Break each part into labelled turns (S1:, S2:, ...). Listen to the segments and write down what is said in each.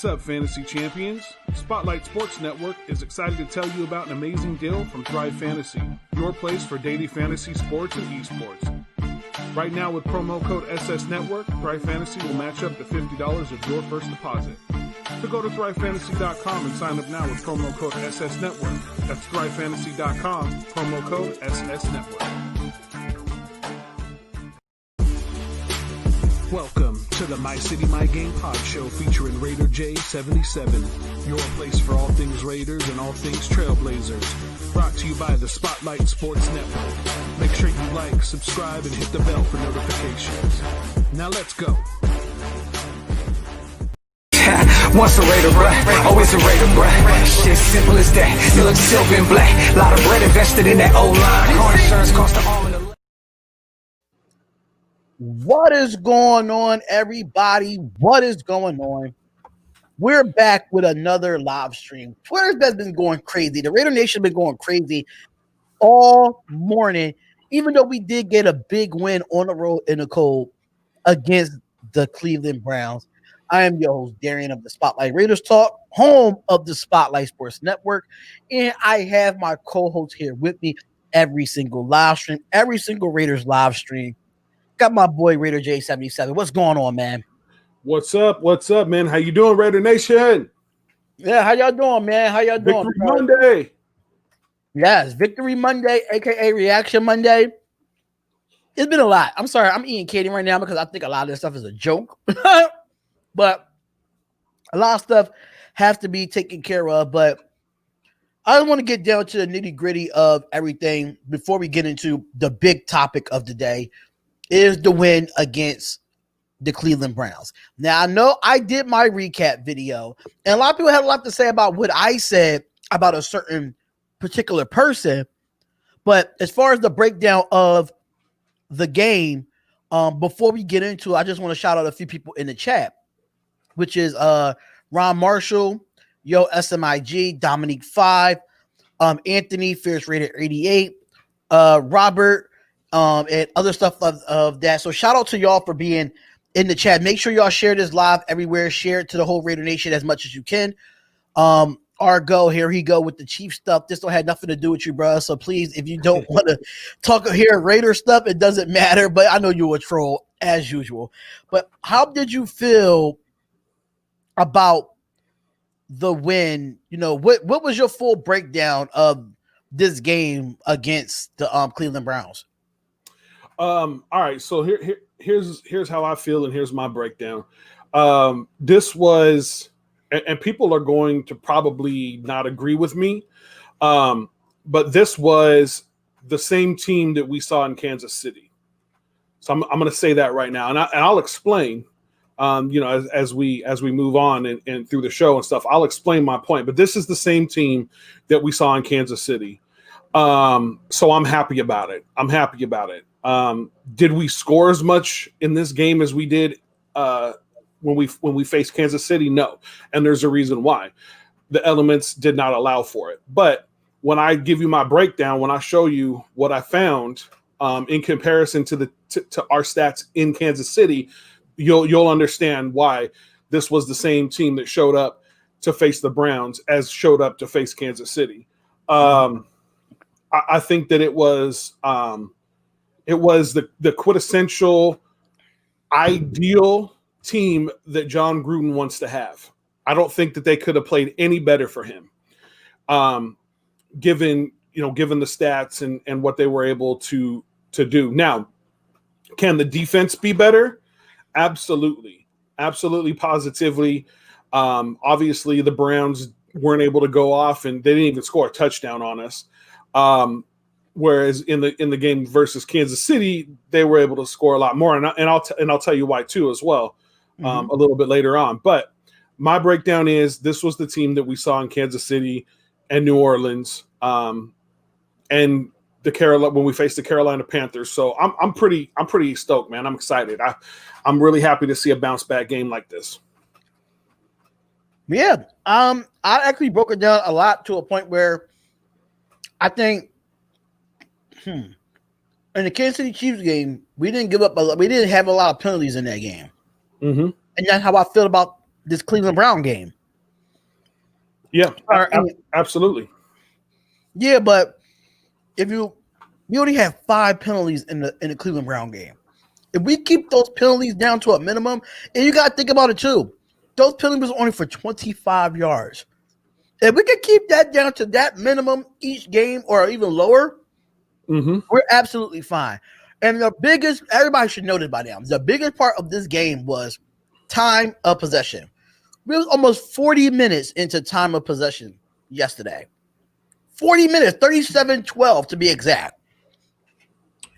S1: What's up, Fantasy Champions? Spotlight Sports Network is excited to tell you about an amazing deal from Thrive Fantasy, your place for daily fantasy sports and esports. Right now with promo code SS Network, Thrive Fantasy will match up to $50 of your first deposit. So go to thrivefantasy.com and sign up now with promo code SS Network. That's thrivefantasy.com, promo code SS Network. Welcome to the My City, My Game pod show featuring Raider J77, your place for all things Raiders and all things Trailblazers. Brought to you by the Spotlight Sports Network. Make sure you like, subscribe, and hit the bell for notifications. Now let's go.
S2: Once a Raider, bruh, always a Raider, bruh. Shit simple as that. You look silver and black. Lot of bread invested in that old line. Car insurance cost the arm and the.
S3: What is going on, everybody? What is going on? We're back with another live stream. Twitter's been going crazy. The Raider Nation has been going crazy all morning, even though we did get a big win on the road in the cold against the Cleveland Browns. I am your host, Darian of the Spotlight Raiders Talk, home of the Spotlight Sports Network, and I have my co-host here with me every single live stream, every single Raiders live stream. Got my boy Raider J77. What's going on, man?
S1: What's up? What's up, man? How you doing, Raider Nation?
S3: Yeah, how y'all doing, man? How y'all doing?
S1: Victory Monday.
S3: Yes, Victory Monday, aka Reaction Monday. It's been a lot. I'm sorry, I'm eating candy right now because I think a lot of this stuff is a joke. But a lot of stuff has to be taken care of. But I don't want to get down to the nitty-gritty of everything before we get into the big topic of the day. Is the win against the Cleveland Browns. Now, I know I did my recap video, and a lot of people had a lot to say about what I said about a certain particular person, but as far as the breakdown of the game, before we get into it, I just want to shout out a few people in the chat, which is Ron Marshall, Yo SMIG, Dominique 5, Anthony, Fierce Raider 88, Robert, and other stuff of that. So shout out to y'all for being in the chat. Make sure y'all share this live everywhere. Share it to the whole Raider Nation as much as you can. Argo, here he go with the Chief stuff. This don't have nothing to do with you, bro. So please, if you don't want to talk or hear Raider stuff, it doesn't matter. But I know you're a troll as usual. But how did you feel about the win? You know, what was your full breakdown of this game against the Cleveland Browns?
S1: All right, so here's how I feel, and here's my breakdown. This was, and people are going to probably not agree with me, but this was the same team that we saw in Kansas City. So I'm going to say that right now, and I'll explain. As we move on and through the show and stuff, I'll explain my point. But this is the same team that we saw in Kansas City. So I'm happy about it. Did we score as much in this game as we did when we faced Kansas City? No. And there's a reason why. The elements did not allow for it. But when I give you my breakdown, when I show you what I found in comparison to our stats in Kansas City, you'll understand why this was the same team that showed up to face the Browns as showed up to face Kansas City. I think that it was the quintessential ideal team that John Gruden wants to have. I don't think that they could have played any better for him, given the stats and what they were able to do. Now, can the defense be better? Absolutely, positively. Obviously, the Browns weren't able to go off, and they didn't even score a touchdown on us. Whereas in the game versus Kansas City, they were able to score a lot more, and I'll tell you why too as well, a little bit later on. But my breakdown is this was the team that we saw in Kansas City and New Orleans, and when we faced the Carolina Panthers. So I'm pretty stoked, man. I'm excited. I'm really happy to see a bounce back game like this.
S3: Yeah, I actually broke it down a lot to a point where I think. In the Kansas City Chiefs game, we didn't give up. We didn't have a lot of penalties in that game, and that's how I feel about this Cleveland Brown game.
S1: Yeah, absolutely.
S3: Yeah, but if we only have 5 penalties in the Cleveland Brown game. If we keep those penalties down to a minimum, and you got to think about it too, those penalties were only for 25 yards. If we could keep that down to that minimum each game or even lower, we're absolutely fine. And everybody should know this by now, the biggest part of this game was time of possession. We was almost 40 minutes into time of possession yesterday. 40 minutes, 37-12 to be exact.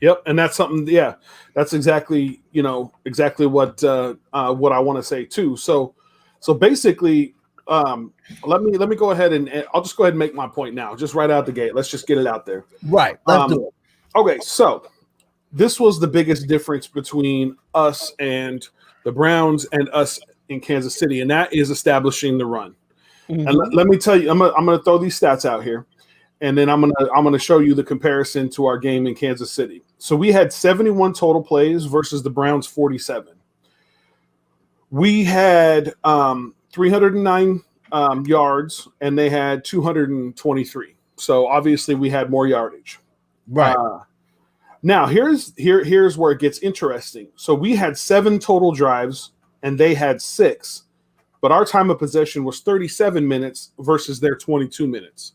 S1: Yep, and that's something. Yeah, that's exactly what I want to say too. So basically, let me go ahead and I'll just go ahead and make my point now, just right out the gate. Let's just get it out there.
S3: Right. Let's do it.
S1: Okay, so this was the biggest difference between us and the Browns and us in Kansas City, and that is establishing the run. And let me tell you, I'm gonna throw these stats out here, and then I'm gonna show you the comparison to our game in Kansas City. So we had 71 total plays versus the Browns 47. We had 309 yards, and they had 223. So obviously we had more yardage.
S3: Right.
S1: Now here's where it gets interesting. So we had 7 total drives, and they had 6, but our time of possession was 37 minutes versus their 22 minutes.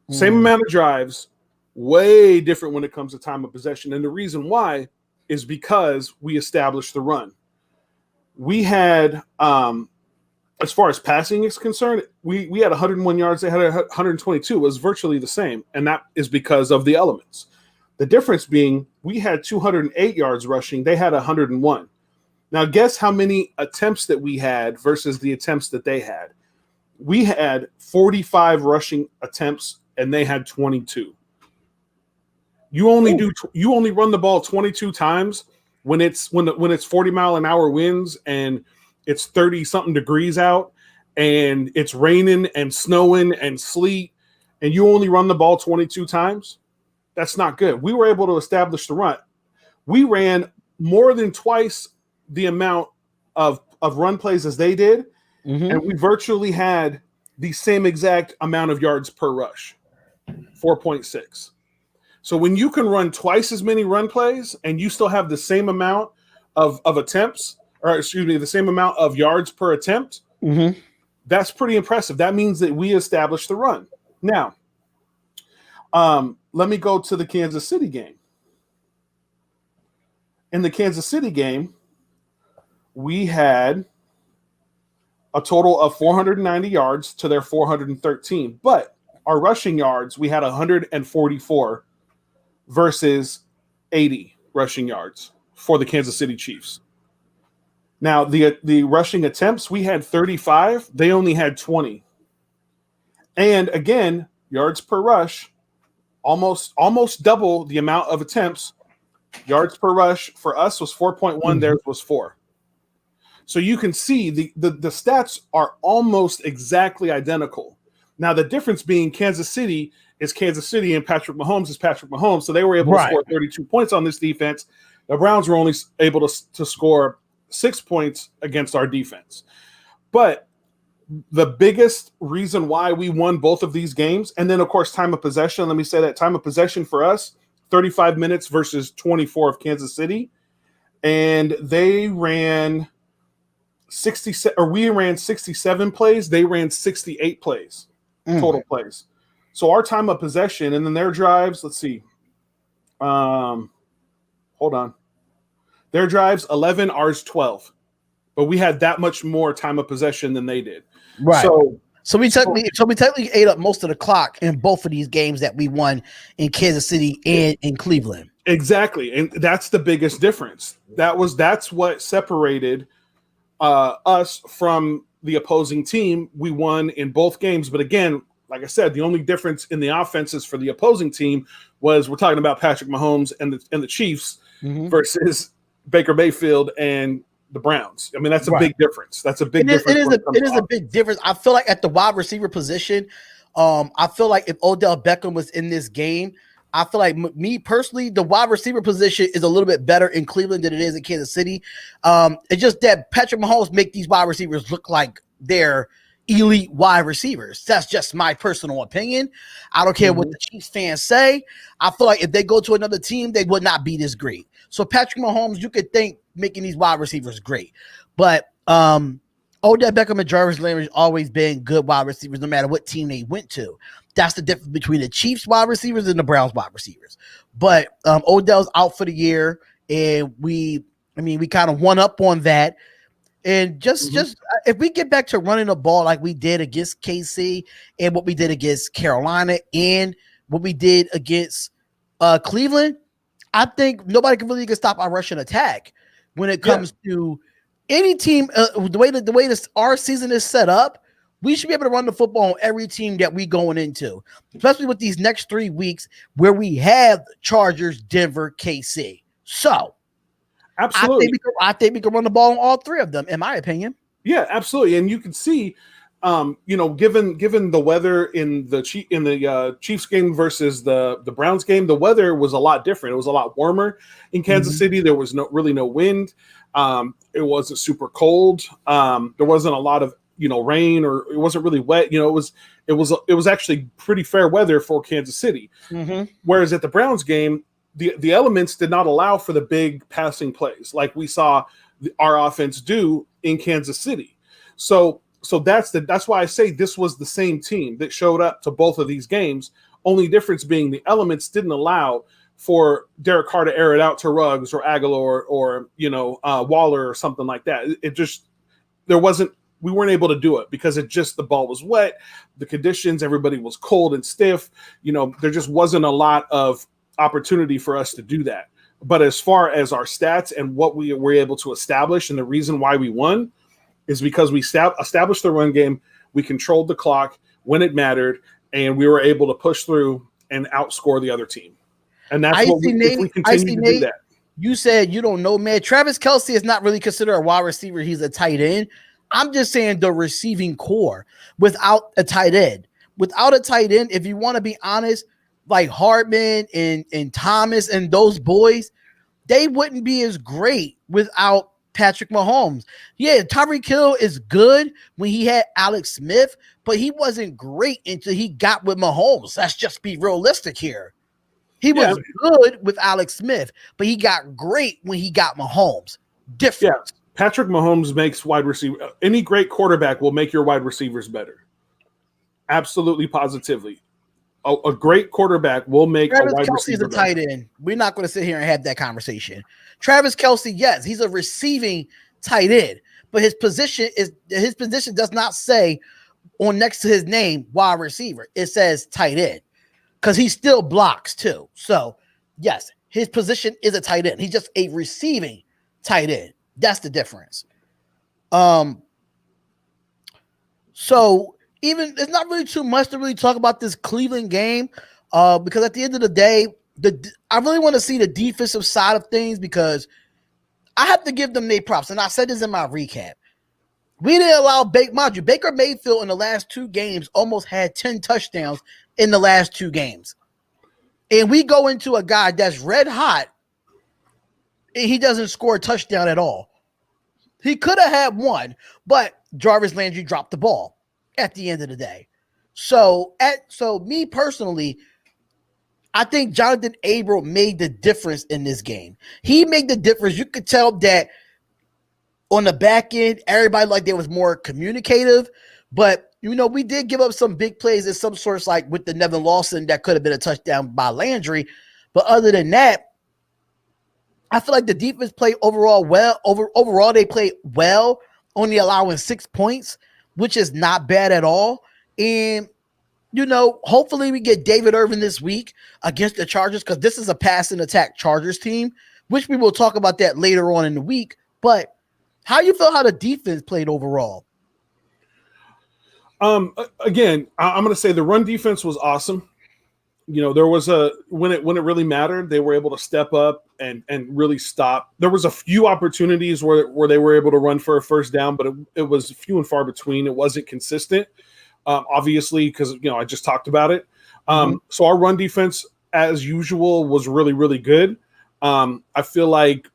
S1: Same amount of drives, way different when it comes to time of possession. And the reason why is because we established the run. We had, as far as passing is concerned, we had 101 yards. They had 122. It was virtually the same. And that is because of the elements. The difference being we had 208 yards rushing. They had 101. Now, guess how many attempts that we had versus the attempts that they had. We had 45 rushing attempts, and they had 22. You only run the ball 22 times when it's 40-mile-an-hour winds and it's 30-something degrees out and it's raining and snowing and sleet, and you only run the ball 22 times. That's not good. We were able to establish the run. We ran more than twice the amount of run plays as they did, and we virtually had the same exact amount of yards per rush, 4.6. So when you can run twice as many run plays and you still have the same amount of attempts, or the same amount of yards per attempt, that's pretty impressive. That means that we established the run. Now, let me go to the Kansas City game. In the Kansas City game, we had a total of 490 yards to their 413. But our rushing yards, we had 144 versus 80 rushing yards for the Kansas City Chiefs. Now, the rushing attempts, we had 35. They only had 20. And again, yards per rush, almost double the amount of attempts. Yards per rush for us was 4.1. Theirs was 4. So you can see the stats are almost exactly identical. Now, the difference being Kansas City is Kansas City and Patrick Mahomes is Patrick Mahomes. So they were able to score 32 points on this defense. The Browns were only able to score 6 points against our defense. But the biggest reason why we won both of these games, and then, of course, time of possession. Let me say that time of possession for us, 35 minutes versus 24 of Kansas City. And they ran 67 plays. They ran 68 plays, total plays. So our time of possession, and then their drives, let's see. Hold on. Their drives, 11, ours 12. But we had that much more time of possession than they did.
S3: Right. So we technically ate up most of the clock in both of these games that we won in Kansas City and in Cleveland.
S1: Exactly. And that's the biggest difference. That's what separated us from the opposing team. We won in both games. But again, like I said, the only difference in the offenses for the opposing team was we're talking about Patrick Mahomes and the Chiefs versus Baker Mayfield and the Browns. I mean, that's a big difference. That's a big difference.
S3: It is a big difference. I feel like at the wide receiver position, I feel like if Odell Beckham was in this game, I feel like me personally, the wide receiver position is a little bit better in Cleveland than it is in Kansas City. It's just that Patrick Mahomes make these wide receivers look like they're elite wide receivers. That's just my personal opinion. I don't care what the Chiefs fans say. I feel like if they go to another team, they would not be this great. So Patrick Mahomes, you could think making these wide receivers great. But Odell Beckham and Jarvis Landry always been good wide receivers no matter what team they went to. That's the difference between the Chiefs wide receivers and the Browns wide receivers. But Odell's out for the year, and we kind of won up on that. And just if we get back to running the ball like we did against KC and what we did against Carolina and what we did against Cleveland, I think nobody can really stop our rushing attack when it comes to any team. The way our season is set up, we should be able to run the football on every team that we going into, especially with these next 3 weeks where we have Chargers, Denver, KC. So
S1: absolutely,
S3: I think we can run the ball on all three of them, in my opinion.
S1: Yeah, absolutely, and you can see, given the weather in the Chiefs game versus the Browns game, the weather was a lot different. It was a lot warmer in Kansas City. There was no wind. It wasn't super cold. There wasn't a lot of rain, or it wasn't really wet. It was actually pretty fair weather for Kansas City. Whereas at the Browns game, the elements did not allow for the big passing plays like we saw our offense do in Kansas City. So that's why I say this was the same team that showed up to both of these games. Only difference being the elements didn't allow for Derek Carr to air it out to Ruggs or Aguilar or Waller or something like that. We weren't able to do it because the ball was wet, the conditions, everybody was cold and stiff. There just wasn't a lot of opportunity for us to do that. But as far as our stats and what we were able to establish, and the reason why we won is because we established the run game, we controlled the clock when it mattered, and we were able to push through and outscore the other team. And that's if we continue to do that.
S3: You said you don't know, man. Travis Kelce is not really considered a wide receiver. He's a tight end. I'm just saying the receiving core without a tight end. Without a tight end, if you want to be honest, like Hardman and Thomas and those boys, they wouldn't be as great without Patrick Mahomes. Yeah, Tyreek Hill is good when he had Alex Smith, but he wasn't great until he got with Mahomes. Let's just be realistic here. He was good with Alex Smith, but he got great when he got Mahomes. Different.
S1: Yeah. Patrick Mahomes makes wide receiver. Any great quarterback will make your wide receivers better. Absolutely, positively. A great quarterback will make
S3: Travis
S1: a wide
S3: Kelce
S1: receiver
S3: is a tight end. We're not going to sit here and have that conversation. Travis Kelce, yes, he's a receiving tight end, but his position does not say on next to his name wide receiver. It says tight end because he still blocks too. So yes, his position is a tight end. He's just a receiving tight end. That's the difference. So even it's not really too much to really talk about this Cleveland game, because at the end of the day, I really want to see the defensive side of things because I have to give them their props, and I said this in my recap. We didn't allow Baker Mayfield in the last 2 games almost had 10 touchdowns in the last 2 games, and we go into a guy that's red hot, and he doesn't score a touchdown at all. He could have had one, but Jarvis Landry dropped the ball at the end of the day. So me personally, I think Jonathan Abram made the difference in this game. He made the difference. You could tell that on the back end, everybody like they was more communicative, but we did give up some big plays in some sorts, like with the Nevin Lawson that could have been a touchdown by Landry. But other than that, I feel like the defense played overall well. Overall, they played well, only allowing 6 points, which is not bad at all. And, hopefully we get David Irvin this week against the Chargers because this is a pass and attack Chargers team, which we will talk about that later on in the week. But how you feel how the defense played overall?
S1: Again, I'm going to say the run defense was awesome. There was when it really mattered, they were able to step up and really stop. There was a few opportunities where they were able to run for a first down, but it was few and far between. It wasn't consistent, obviously, because I just talked about it. So our run defense as usual, was really, really good. I feel like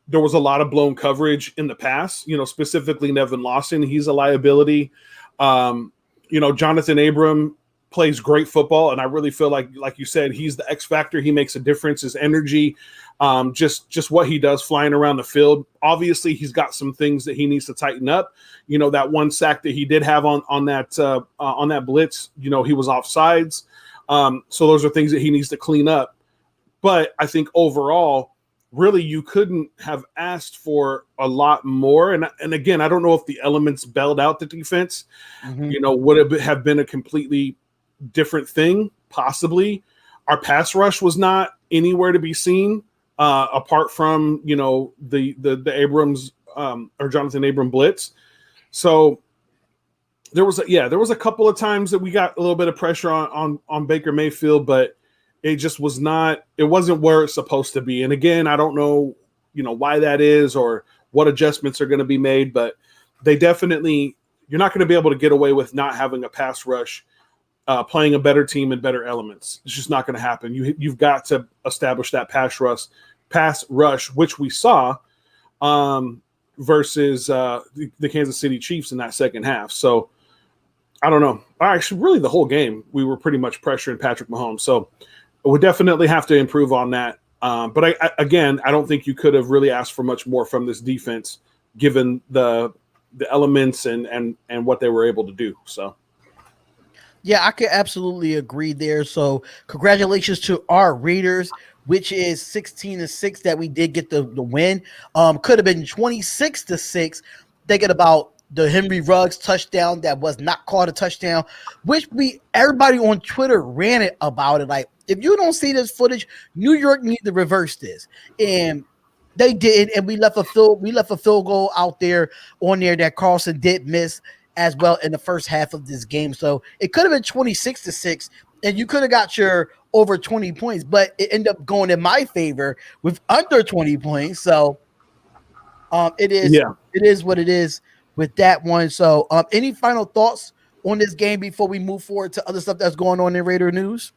S1: there was a lot of blown coverage in the past, specifically Nevin Lawson. He's a liability. Jonathan Abram plays great football, and I really feel like you said, he's the X factor. He makes a difference. His energy, just what he does flying around the field. Obviously, he's got some things that he needs to tighten up. That one sack that he did have on that blitz, he was offsides. So those are things that he needs to clean up. But I think overall, really, you couldn't have asked for a lot more. And again, I don't know if the elements bailed out the defense, would it have been a completely different thing? Possibly. Our pass rush was not anywhere to be seen, apart from, the Abrams or Jonathan Abram blitz. So there was a couple of times that we got a little bit of pressure on Baker Mayfield, but it just wasn't where it's supposed to be. And again, I don't know, why that is or what adjustments are going to be made, but they definitely, you're not going to be able to get away with not having a pass rush, playing a better team and better elements. It's just not going to happen. You've got to establish that pass rush, which we saw versus the Kansas City Chiefs in that second half. So I don't know. Actually, really the whole game, we were pretty much pressuring Patrick Mahomes. So we definitely have to improve on that. But I don't think you could have really asked for much more from this defense, given the elements and what they were able to do. So,
S3: yeah, I could absolutely agree there. So, congratulations to our Raiders, which is 16-6 that we did get the win. Could have been 26-6. Thinking about the Henry Ruggs touchdown that was not called a touchdown, which everybody on Twitter ranted about it. Like, if you don't see this footage, New York needs to reverse this. And they did, and we left a field goal out there on there that Carlson did miss as well in the first half of this game. So it could have been 26-6, and you could have got your over 20 points, but it ended up going in my favor with under 20 points. So it is what it is with that one. So any final thoughts on this game before we move forward to other stuff that's going on in Raider news?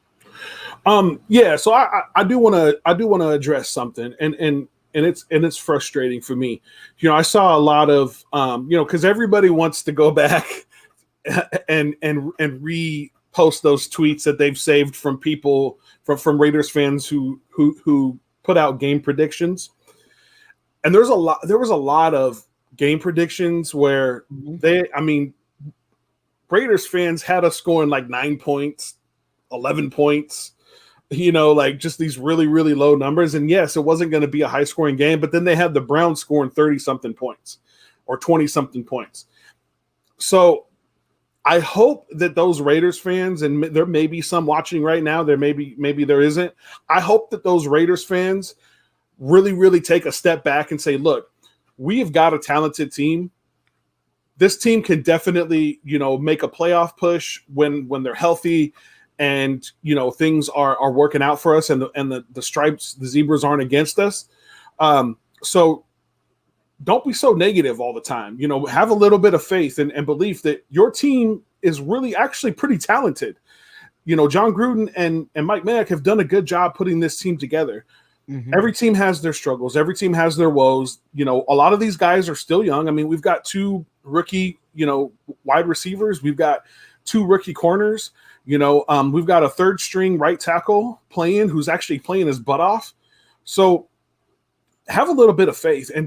S1: So I do want to address something, and it's frustrating for me. I saw a lot of because everybody wants to go back and repost those tweets that they've saved from people from Raiders fans who put out game predictions. And there was a lot of game predictions where Raiders fans had us scoring like 9 points, 11 points, like just these really, really low numbers. And yes, it wasn't going to be a high scoring game, but then they had the Browns scoring 30 something points or 20 something points. So I hope that those Raiders fans, and there may be some watching right now, maybe there isn't. I hope that those Raiders fans really, really take a step back and say, look, we have got a talented team. This team can definitely, make a playoff push when they're healthy and, things are working out for us and the stripes, the zebras aren't against us. So don't be so negative all the time. Have a little bit of faith and belief that your team is really actually pretty talented. John Gruden and Mike Mayock have done a good job putting this team together. Mm-hmm. Every team has their struggles. Every team has their woes. A lot of these guys are still young. I mean, we've got 2 rookie, wide receivers. We've got 2 rookie corners. We've got a 3rd string right tackle who's actually playing his butt off. So have a little bit of faith and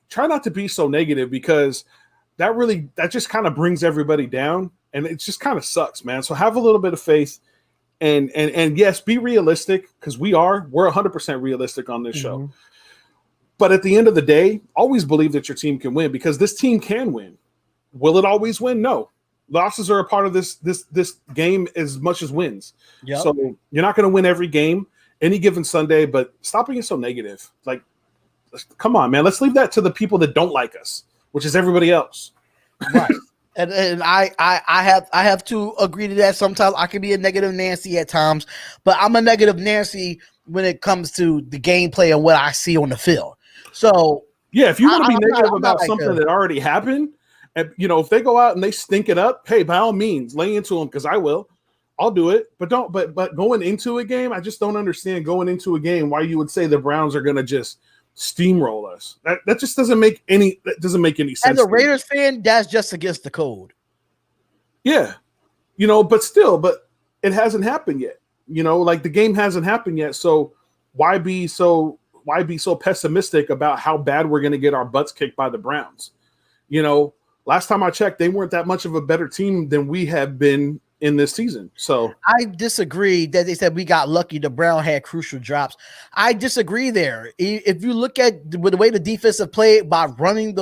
S1: try not to be so negative, because that just kind of brings everybody down, and it just kind of sucks, man. So have a little bit of faith and yes, be realistic, because we're 100% realistic on this show. But at the end of the day, always believe that your team can win, because this team can win. Will it always win? No. Losses are a part of this game as much as wins. Yep. So you're not going to win every game any given Sunday, but stop being so negative. Like, come on, man. Let's leave that to the people that don't like us, which is everybody else.
S3: Right. And I have to agree to that. Sometimes I can be a negative Nancy at times, but I'm a negative Nancy when it comes to the gameplay and what I see on the field. So
S1: yeah, if you want to be negative about something that already happened, and if they go out and they stink it up, hey, by all means, lay into them, because I will. I'll do it. But going into a game, I just don't understand going into a game why you would say the Browns are going to just steamroll us. That just doesn't make any sense.
S3: As a Raiders fan, that's just against the code.
S1: Yeah. But it hasn't happened yet. Like the game hasn't happened yet. So why be so pessimistic about how bad we're going to get our butts kicked by the Browns? Last time I checked, they weren't that much of a better team than we have been in this season. So
S3: I disagree that they said we got lucky. The Brown had crucial drops. I disagree there. If you look at the way the defense have played by running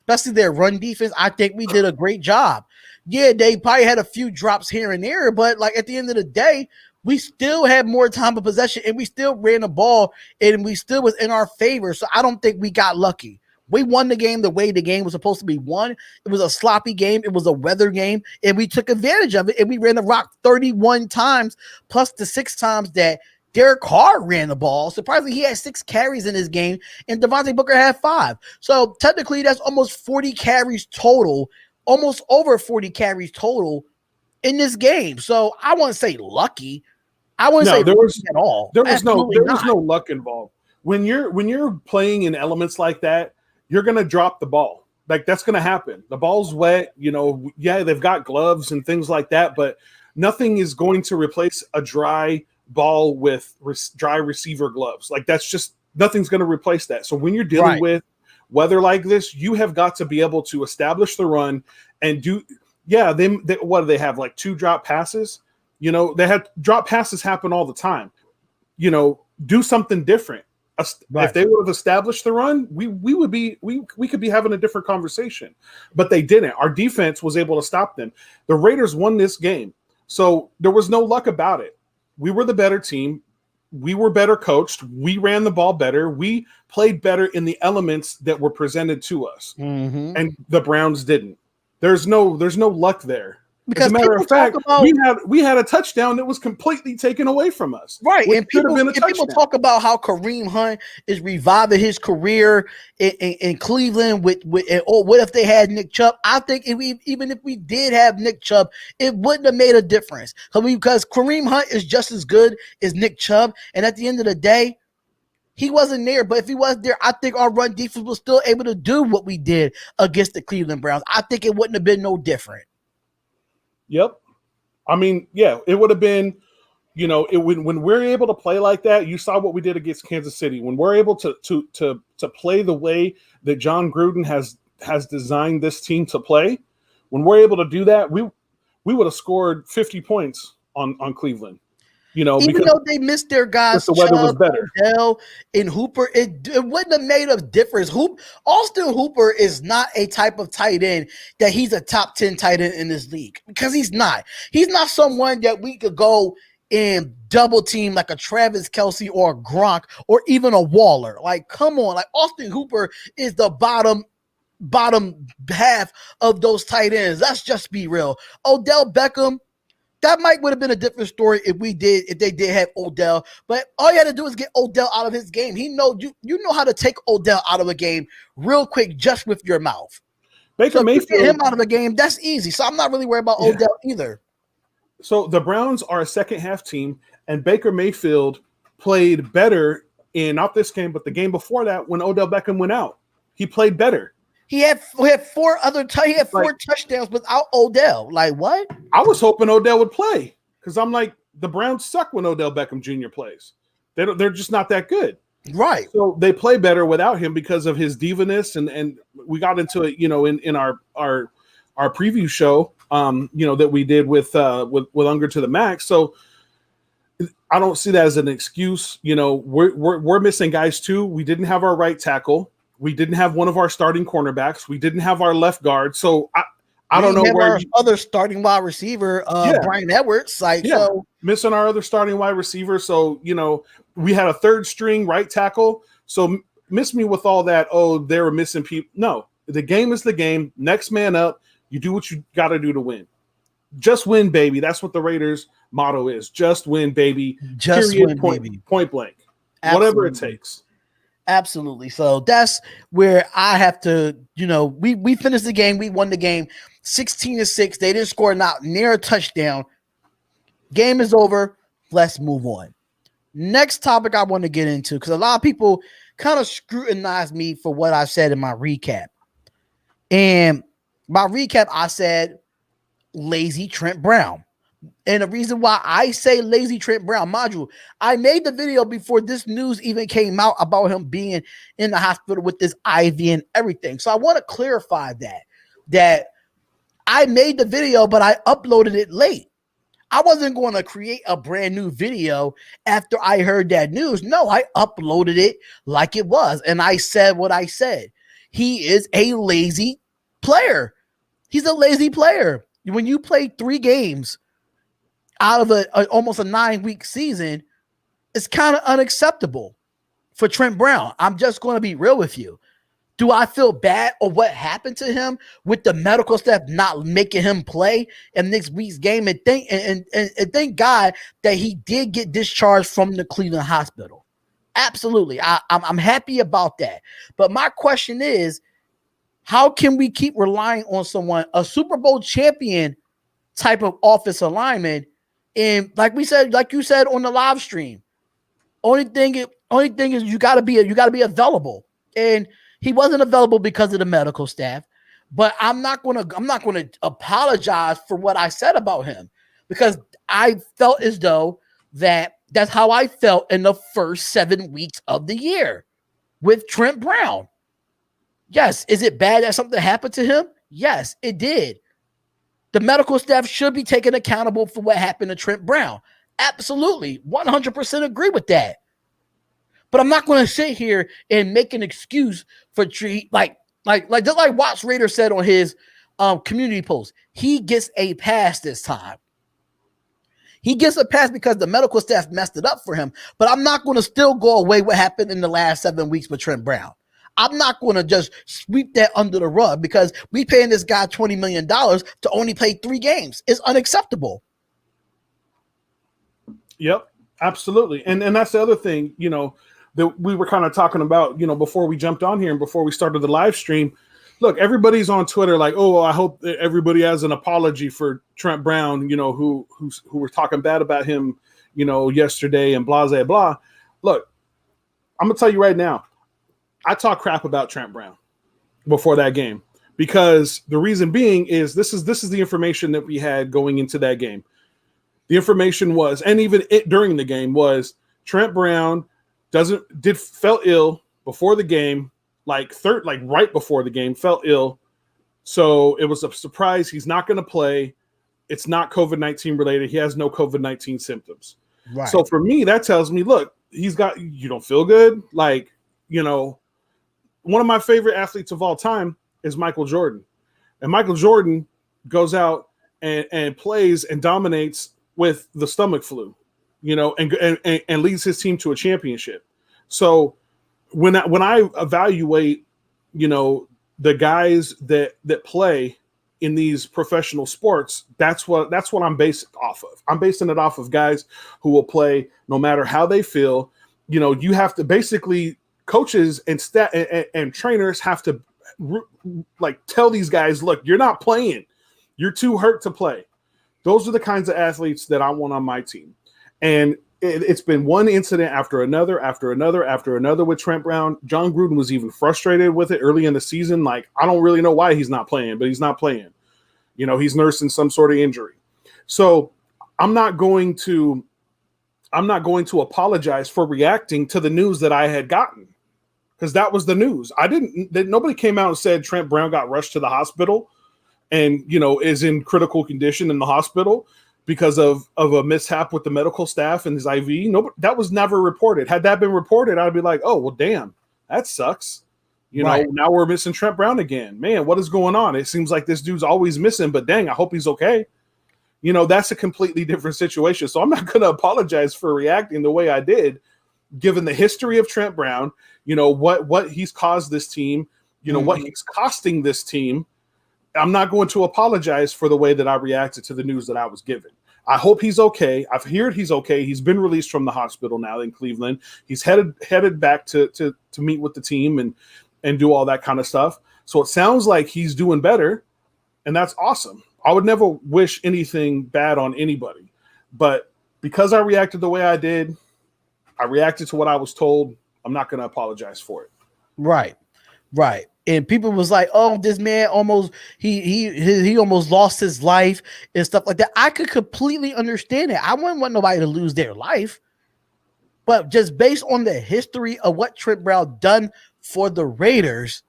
S3: especially their run defense, I think we did a great job. Yeah, they probably had a few drops here and there, but like at the end of the day, we still had more time of possession and we still ran the ball and we still was in our favor. So I don't think we got lucky. We won the game the way the game was supposed to be won. It was a sloppy game. It was a weather game, and we took advantage of it, and we ran the rock 31 times, plus the 6 times that Derek Carr ran the ball. Surprisingly, he had 6 carries in his game, and Devontae Booker had 5. So technically, that's almost 40 carries total, almost over 40 carries total in this game. So I want to say lucky. I wouldn't say
S1: there was
S3: at all.
S1: There was no luck involved. When you're playing in elements like that, you're going to drop the ball. Like that's going to happen. The ball's wet, yeah, they've got gloves and things like that, but nothing is going to replace a dry ball with dry receiver gloves. Like that's just nothing's going to replace that. So when you're dealing with weather like this, you have got to be able to establish the run and what do they have? Like 2 drop passes? They had drop passes happen all the time. Do something different. If they would have established the run, we could be having a different conversation, but they didn't. Our defense was able to stop them. The Raiders won this game, so there was no luck about it. We were the better team. We were better coached. We ran the ball better. We played better in the elements that were presented to us, and the Browns didn't. There's no luck there. Because as a matter of fact, we had a touchdown that was completely taken away from us.
S3: Right. And people talk about how Kareem Hunt is reviving his career in Cleveland what if they had Nick Chubb? I think even if we did have Nick Chubb, it wouldn't have made a difference. Because Kareem Hunt is just as good as Nick Chubb. And at the end of the day, he wasn't there, but if he was there, I think our run defense was still able to do what we did against the Cleveland Browns. I think it wouldn't have been no different.
S1: Yep. I mean, yeah, it would have been, when we're able to play like that, you saw what we did against Kansas City. When we're able to play the way that John Gruden has designed this team to play, when we're able to do that, we would have scored 50 points on Cleveland.
S3: Even though they missed their guys,
S1: the weather was better.
S3: Odell and Hooper, it wouldn't have made a difference. Austin Hooper is not a type of tight end that he's a top 10 tight end in this league because he's not. He's not someone that we could go and double team like a Travis Kelce or a Graphk or even a Waller. Like, come on, like Austin Hooper is the bottom half of those tight ends. Let's just be real. Odell Beckham. That would have been a different story if they did have Odell. But all you had to do is get Odell out of his game. You know how to take Odell out of a game real quick just with your mouth.
S1: Baker Mayfield,
S3: get him out of the game, that's easy. So I'm not really worried about Odell either.
S1: So the Browns are a second half team, and Baker Mayfield played better in not this game, but the game before that when Odell Beckham went out. He played better.
S3: He had 4 touchdowns without Odell. Like what?
S1: I was hoping Odell would play because I'm like the Browns suck when Odell Beckham Jr. plays. They're just not that good,
S3: right?
S1: So they play better without him because of his divaness, and we got into it, in our preview show, that we did with Unger to the Max. So I don't see that as an excuse. We're missing guys too. We didn't have our right tackle. We didn't have one of our starting cornerbacks. We didn't have our left guard. So I don't know where
S3: our other starting wide receiver, Brian Edwards. So
S1: missing our other starting wide receiver. So, we had a third string right tackle. So miss me with all that. Oh, they were missing people. No, the game is the game. Next man up. You do what you got to do to win. Just win, baby. That's what the Raiders motto is. Just win, baby.
S3: Just win, baby.
S1: Point blank.
S3: Absolutely.
S1: Whatever it takes.
S3: Absolutely. So that's where I have to, we finished the game. We won the game 16-6. They didn't score not near a touchdown. Game is over. Let's move on. Next topic I want to get into, because a lot of people kind of scrutinize me for what I said in my recap. And my recap, I said lazy Trent Brown. And the reason why I say lazy Trent Brown, mind you, I made the video before this news even came out about him being in the hospital with this IV and everything. So I want to clarify that I made the video, but I uploaded it late. I wasn't going to create a brand new video after I heard that news. No, I uploaded it like it was. And I said what I said. He is a lazy player. He's a lazy player. When you play 3 games out of almost a 9-week season, it's kind of unacceptable for Trent Brown. I'm just going to be real with you. Do I feel bad or what happened to him with the medical staff not making him play in next week's game? And thank God that he did get discharged from the Cleveland hospital. Absolutely. I'm happy about that. But my question is, how can we keep relying on someone, a Super Bowl champion type of offensive lineman? And like you said on the live stream, only thing is you gotta be available. And he wasn't available because of the medical staff. But I'm not gonna apologize for what I said about him, because I felt as though that's how I felt in the first 7 weeks of the year with Trent Brown. Yes, is it bad that something happened to him? Yes, it did. The medical staff should be taken accountable for what happened to Trent Brown. Absolutely, 100% agree with that. But I'm not going to sit here and make an excuse for just like Watts Raider said on his community post. He gets a pass this time. He gets a pass because the medical staff messed it up for him. But I'm not going to still go away what happened in the last 7 weeks with Trent Brown. I'm not going to just sweep that under the rug because we paying this guy $20 million to only play 3 games. It's unacceptable.
S1: Yep, absolutely. And that's the other thing, that we were kind of talking about, before we jumped on here and before we started the live stream. Look, everybody's on Twitter like, oh, I hope that everybody has an apology for Trent Brown, who were talking bad about him, yesterday and blah, blah, blah. Look, I'm going to tell you right now, I talk crap about Trent Brown before that game, because the reason being is this is the information that we had going into that game. The information was, and even during the game was, Trent Brown felt ill before the game, right before the game, felt ill. So it was a surprise. He's not going to play. It's not COVID-19 related. He has no COVID-19 symptoms. Right. So for me, that tells me, look, you don't feel good. One of my favorite athletes of all time is Michael Jordan. And Michael Jordan goes out and plays and dominates with the stomach flu, and leads his team to a championship. So when I evaluate, the guys that play in these professional sports, that's what I'm basing it off of. I'm basing it off of guys who will play no matter how they feel. You have to basically, coaches and trainers have to tell these guys, look, you're not playing. You're too hurt to play. Those are the kinds of athletes that I want on my team. And it's been one incident after another with Trent Brown. John Gruden was even frustrated with it early in the season. Like, I don't really know why he's not playing, but he's not playing. He's nursing some sort of injury. So I'm not going to apologize for reacting to the news that I had gotten, because that was the news. Nobody came out and said Trent Brown got rushed to the hospital and, is in critical condition in the hospital because of a mishap with the medical staff and his IV. No, that was never reported. Had that been reported, I'd be like, oh, well, damn, that sucks. Now we're missing Trent Brown again. Man, what is going on? It seems like this dude's always missing, but dang, I hope he's okay. That's a completely different situation. So I'm not going to apologize for reacting the way I did, given the history of Trent Brown, what he's caused this team, what he's costing this team. I'm not going to apologize for the way that I reacted to the news that I was given. I hope he's okay. I've heard he's okay. He's been released from the hospital now in Cleveland. He's headed back to meet with the team and do all that kind of stuff. So it sounds like he's doing better, and that's awesome. I would never wish anything bad on anybody. But because I reacted the way I did, I reacted to what I was told. I'm not going to apologize for it.
S3: Right. And people was like, "Oh, this man almost he almost lost his life and stuff like that." I could completely understand it. I wouldn't want nobody to lose their life, but just based on the history of what Trent Brown done for the Raiders,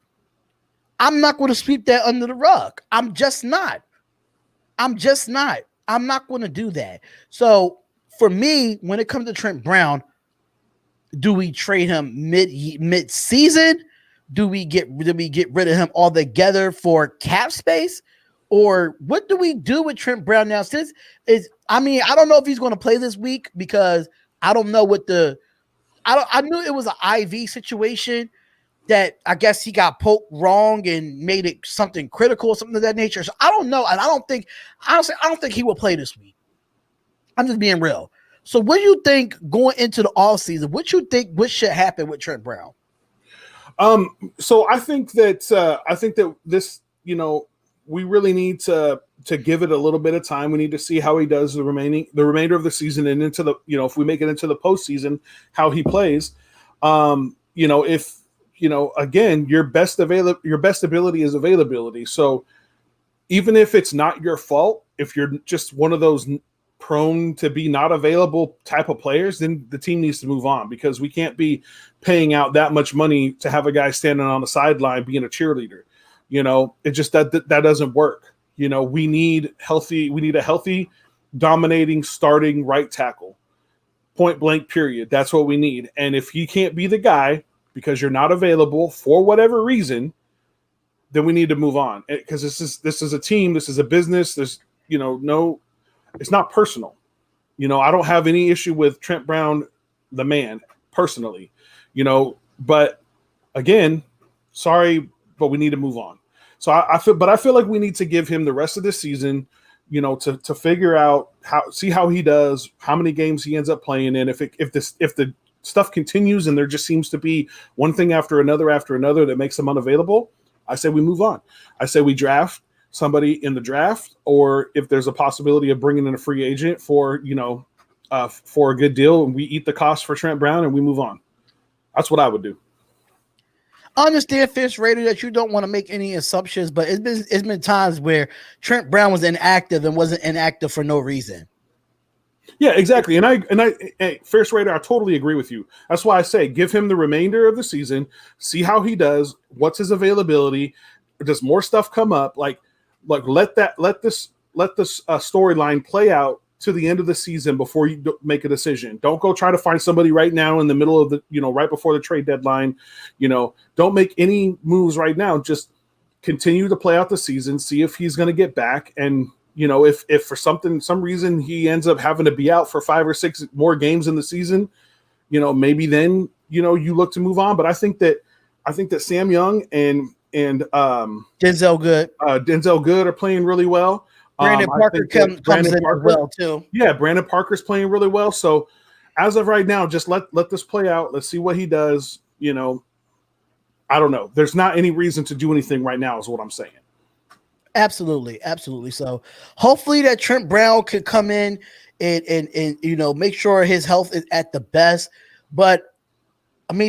S3: I'm not going to sweep that under the rug. I'm just not. I'm not going to do that. So for me, when it comes to Trent Brown, do we trade him mid season? Do we get rid of him altogether for cap space? Or what do we do with Trent Brown now? I don't know if he's going to play this week because I don't know what I knew it was an IV situation that I guess he got poked wrong and made it something critical or something of that nature. So I don't know. And I don't think he will play this week. I'm just being real. So what do you think going into the offseason? What should happen with Trent Brown?
S1: So I think that this, we really need to give it a little bit of time. We need to see how he does the remainder of the season and into the, if we make it into the postseason, how he plays. Again, your best ability is availability. So even if it's not your fault, if you're just one of those prone to be not available type of players, then the team needs to move on, because we can't be paying out that much money to have a guy standing on the sideline being a cheerleader. It just that doesn't work. We need a healthy, dominating, starting right tackle. Point blank, period. That's what we need. And if he can't be the guy because you're not available for whatever reason, then we need to move on. Because this is a team, this is a business. There's it's not personal. I don't have any issue with Trent Brown, the man, personally. But again, sorry, but we need to move on. So I feel like we need to give him the rest of the season, to figure out see how he does, how many games he ends up playing in. If the stuff continues and there just seems to be one thing after another that makes him unavailable, I say we move on. I say we draft somebody in the draft, or if there's a possibility of bringing in a free agent for a good deal, and we eat the cost for Trent Brown and we move on. That's what I would do.
S3: I understand, Fish Raider, that you don't want to make any assumptions, but it's been times where Trent Brown was inactive and wasn't inactive for no reason.
S1: Yeah, exactly. And I Fierce Raider, I totally agree with you. That's why I say give him the remainder of the season, see how he does, what's his availability, does more stuff come up, like let this storyline play out to the end of the season before you make a decision. Don't go try to find somebody right now in the middle of the, right before the trade deadline. Don't make any moves right now. Just continue to play out the season, see if he's going to get back. And, if for some reason he ends up having to be out for 5 or 6 more games in the season, maybe then, you look to move on. But I think that Sam Young and
S3: Denzel
S1: Good are playing really well.
S3: Brandon Parker comes in well too.
S1: Yeah, Brandon Parker's playing really well. So as of right now, just let this play out. Let's see what he does. I don't know. There's not any reason to do anything right now, is what I'm saying.
S3: Absolutely. So hopefully that Trent Brown could come in and make sure his health is at the best. But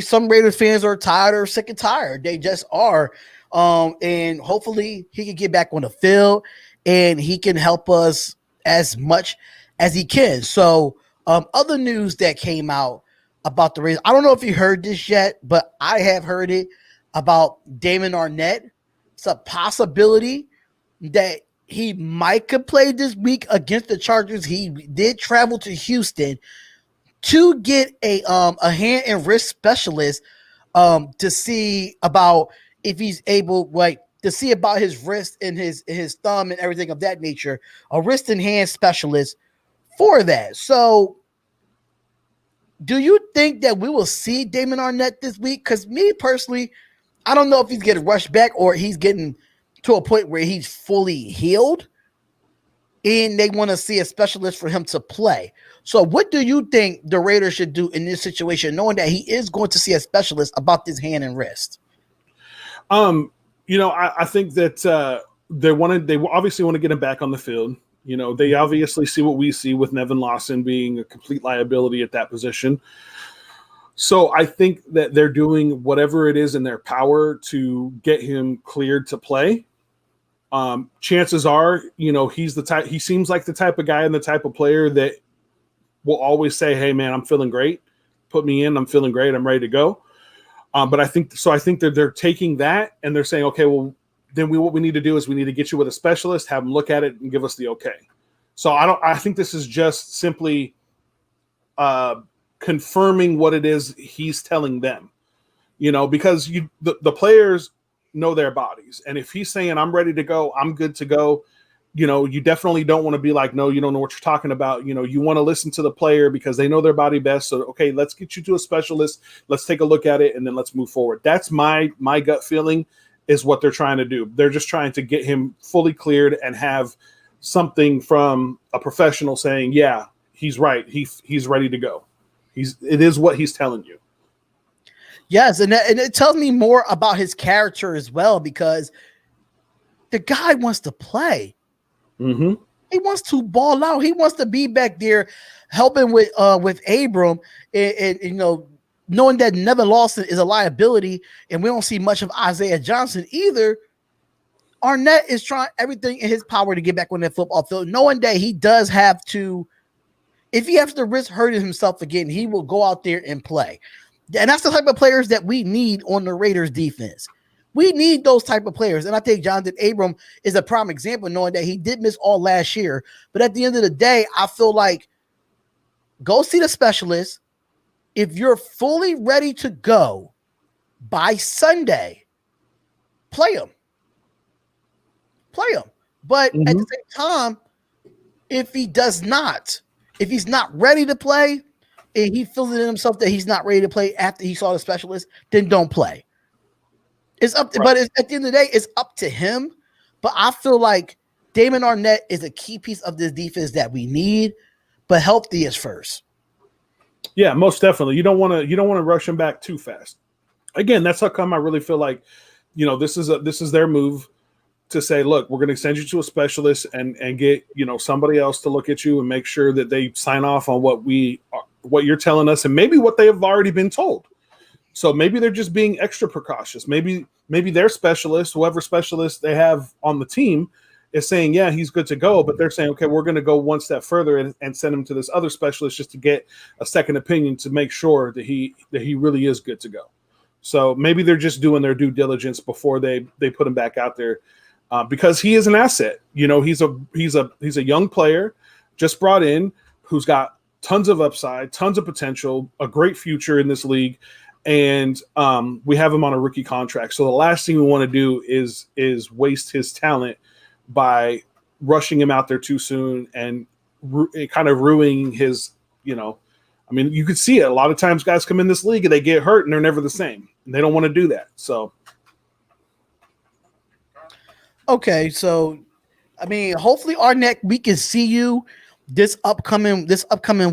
S3: some Raiders fans are tired or sick and tired. They just are. And hopefully he can get back on the field and he can help us as much as he can. So other news that came out about the Raiders, I don't know if you heard this yet, but I have heard it about Damon Arnett. It's a possibility that he might could play this week against the Chargers. He did travel to Houston to get a hand and wrist specialist to see about if he's able, to see about his wrist and his thumb and everything of that nature, a wrist and hand specialist for that. So do you think that we will see Damon Arnett this week? Because me personally, I don't know if he's getting rushed back or he's getting to a point where he's fully healed and they want to see a specialist for him to play. So what do you think the Raiders should do in this situation, knowing that he is going to see a specialist about this hand and wrist?
S1: I think that they obviously want to get him back on the field. You know, they obviously see what we see with Nevin Lawson being a complete liability at that position. So I think that they're doing whatever it is in their power to get him cleared to play. Chances are, you know, he seems like the type of guy and the type of player that will always say, hey man, I'm feeling great. Put me in. I'm feeling great. I'm ready to go. But I think that they're taking that and they're saying, okay, well, then what we need to do is we need to get you with a specialist, have them look at it and give us the okay. So I think this is just simply confirming what it is he's telling them, you know, because the players know their bodies. And if he's saying, I'm ready to go, I'm good to go, you know, you definitely don't want to be like, no, you don't know what you're talking about. You know, you want to listen to the player because they know their body best. So, okay, let's get you to a specialist. Let's take a look at it and then let's move forward. That's my gut feeling is what they're trying to do. They're just trying to get him fully cleared and have something from a professional saying, yeah, he's right. He's ready to go. It is what he's telling you.
S3: Yes, and it tells me more about his character as well, because the guy wants to play.
S1: Mm-hmm.
S3: He wants to ball out. He wants to be back there helping with Abram and you know, knowing that Nevin Lawson is a liability and we don't see much of Isaiah Johnson either. Arnett is trying everything in his power to get back on that football field, knowing that he does have to, if he has to risk hurting himself again, he will go out there and play. And that's the type of players that we need on the Raiders defense. We need those type of players. And I think Jonathan Abram is a prime example, knowing that he did miss all last year. But at the end of the day, I feel like go see the specialist. If you're fully ready to go by Sunday, play him. Play him. But at the same time, if he's not ready to play, and he feels it in himself that he's not ready to play after he saw the specialist, then don't play. It's up to, but at the end of the day, it's up to him. But I feel like Damon Arnett is a key piece of this defense that we need, but healthy is first.
S1: Yeah, most definitely. You don't want to rush him back too fast. Again, that's how come I really feel like, you know, this is their move to say, look, we're going to send you to a specialist and get, you know, somebody else to look at you and make sure that they sign off on what you're telling us and maybe what they have already been told. So maybe they're just being extra precautious. Maybe their specialist, whoever specialist they have on the team, is saying, yeah, he's good to go. But they're saying, okay, we're going to go one step further and send him to this other specialist just to get a second opinion to make sure that he really is good to go. So maybe they're just doing their due diligence before they put him back out there, because he is an asset. You know, he's a young player just brought in who's got tons of upside, tons of potential, a great future in this league. And we have him on a rookie contract. So the last thing we want to do is waste his talent by rushing him out there too soon and kind of ruining his, you know, I mean, you could see it. A lot of times guys come in this league and they get hurt and they're never the same. And they don't want to do that. So.
S3: Okay. So, I mean, hopefully Arnett, we can see you this upcoming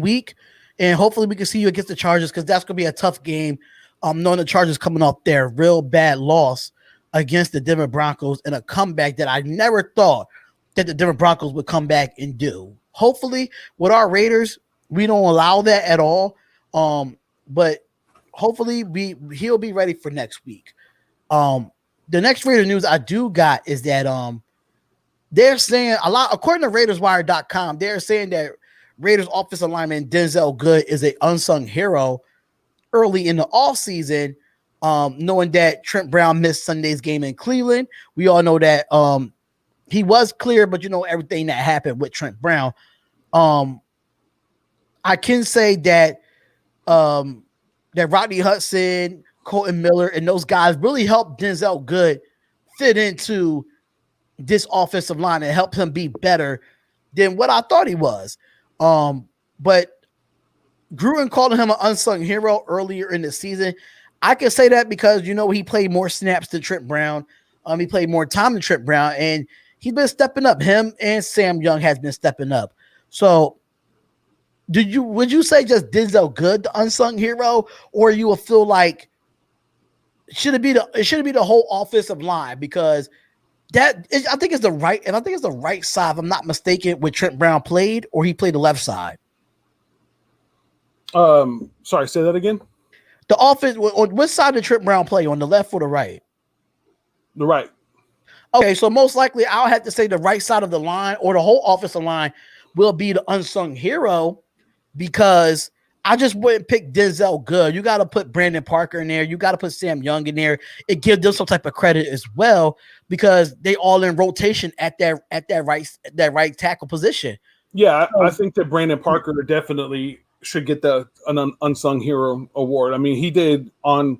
S3: week. And hopefully we can see you against the Chargers, because that's going to be a tough game. Knowing the Chargers coming off their real bad loss against the Denver Broncos and a comeback that I never thought that the Denver Broncos would come back and do. Hopefully with our Raiders, we don't allow that at all. But hopefully he'll be ready for next week. The next Raider news I do got is that they're saying a lot, according to RaidersWire.com, they're saying that Raiders offensive lineman Denzel Good is an unsung hero early in the offseason, knowing that Trent Brown missed Sunday's game in Cleveland. We all know that he was clear, but you know everything that happened with Trent Brown. I can say that that Rodney Hudson, Colton Miller, and those guys really helped Denzel Good fit into this offensive line and help him be better than what I thought he was. But Gruden called him an unsung hero earlier in the season. I can say that because, you know, he played more snaps than Trent Brown. He played more time than Trent Brown, and he's been stepping up. Him and Sam Young has been stepping up. So would you say just Denzel Good, the unsung hero, or you will feel like should it be the whole offensive line? Because I think it's the right, and I think it's the right side, if I'm not mistaken, where Trent Brown played, or he played the left side.
S1: Sorry, say that again.
S3: The offense, on which side did Trent Brown play, on the left or the right?
S1: The right.
S3: Okay, so most likely I'll have to say the right side of the line, or the whole offensive line will be the unsung hero, because I just wouldn't pick Denzel Good. You got to put Brandon Parker in there. You got to put Sam Young in there. It gives them some type of credit as well, because they all in rotation at that right tackle position.
S1: Yeah, I think that Brandon Parker definitely should get an unsung hero award. I mean, he did and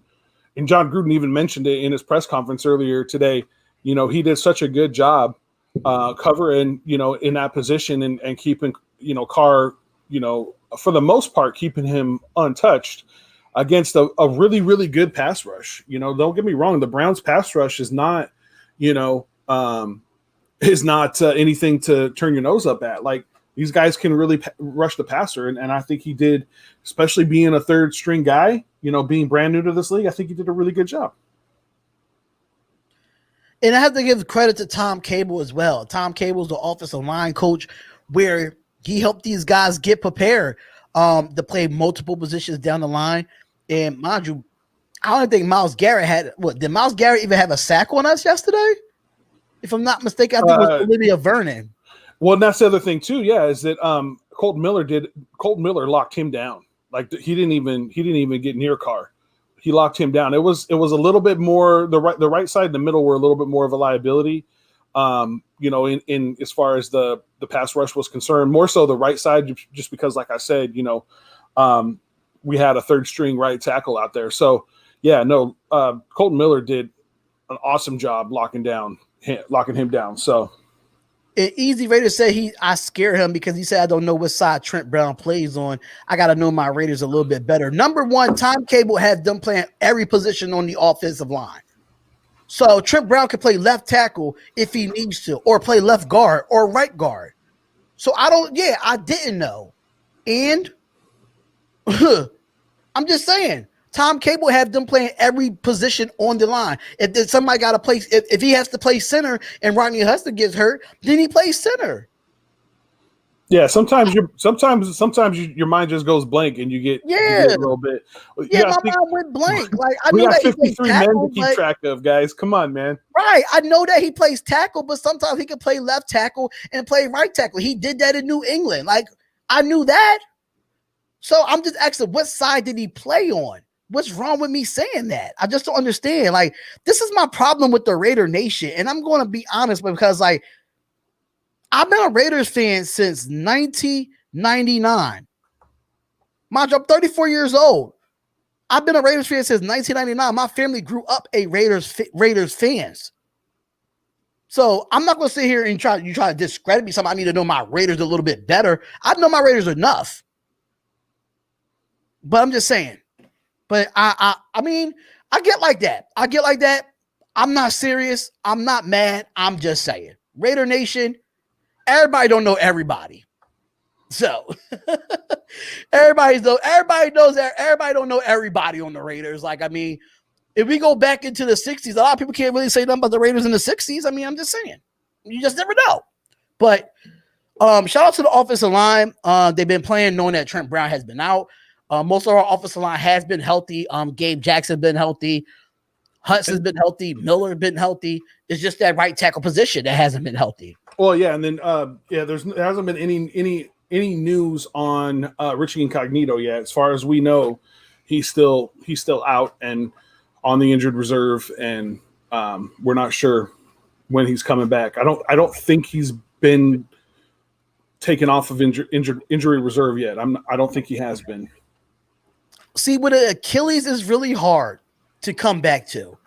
S1: John Gruden even mentioned it in his press conference earlier today. You know, he did such a good job covering, you know, in that position and keeping, you know, Carr, you know, for the most part, keeping him untouched against a really, really good pass rush. You know, don't get me wrong. The Browns pass rush is not, you know, anything to turn your nose up at. Like, these guys can really rush the passer. And I think he did, especially being a third string guy, you know, being brand new to this league. I think he did a really good job.
S3: And I have to give credit to Tom Cable as well. Tom Cable's the offensive line coach, where he helped these guys get prepared to play multiple positions down the line. And mind you, I don't think Myles Garrett did Myles Garrett even have a sack on us yesterday? If I'm not mistaken, I think it was Olivia Vernon.
S1: Well, that's the other thing too. Yeah, is that Colton Miller locked him down. Like, he didn't even get near Carr. He locked him down. It was a little bit more the right side and the middle were a little bit more of a liability. You know, in as far as the pass rush was concerned, more so the right side, just because, like I said, you know, we had a third string right tackle out there. So yeah, no, Colton Miller did an awesome job locking him down. So.
S3: And Easy Raider said I scare him because he said, I don't know what side Trent Brown plays on. I got to know my Raiders a little bit better. Number one, Tom Cable had them playing every position on the offensive line. So Trent Brown can play left tackle if he needs to, or play left guard or right guard. So I didn't know. And I'm just saying, Tom Cable had them playing every position on the line. If somebody got to play, if he has to play center and Rodney Hudson gets hurt, then he plays center.
S1: Yeah, sometimes your mind just goes blank and you get a little bit.
S3: Yeah, my mind went blank. Like, I
S1: we
S3: know
S1: got
S3: that
S1: 53 men to keep track of, guys. Come on, man.
S3: Right, I know that he plays tackle, but sometimes he can play left tackle and play right tackle. He did that in New England. Like, I knew that. So I'm just asking, what side did he play on? What's wrong with me saying that? I just don't understand. Like, this is my problem with the Raider Nation. And I'm going to be honest, because, like, I've been a Raiders fan since 1999. Mind you, I'm 34 years old. I've been a Raiders fan since 1999. My family grew up a Raiders fans. So I'm not going to sit here and try to discredit me. I need to know my Raiders a little bit better. I know my Raiders enough. But I'm just saying. But I mean, I get like that. I'm not serious. I'm not mad. I'm just saying. Raider Nation, everybody don't know everybody. So everybody knows that everybody don't know everybody on the Raiders. Like, I mean, if we go back into the 60s, a lot of people can't really say nothing about the Raiders in the 60s. I mean, I'm just saying. You just never know. But shout out to the offensive line. They've been playing knowing that Trent Brown has been out. Most of our offensive line has been healthy. Gabe Jackson been healthy. Hudson's been healthy. Miller been healthy. It's just that right tackle position that hasn't been healthy.
S1: Well, yeah, and then there hasn't been any news on Richie Incognito yet. As far as we know, he's still out and on the injured reserve, and we're not sure when he's coming back. I don't think he's been taken off of injury reserve yet. I don't think he has been.
S3: See, with an Achilles is really hard to come back to.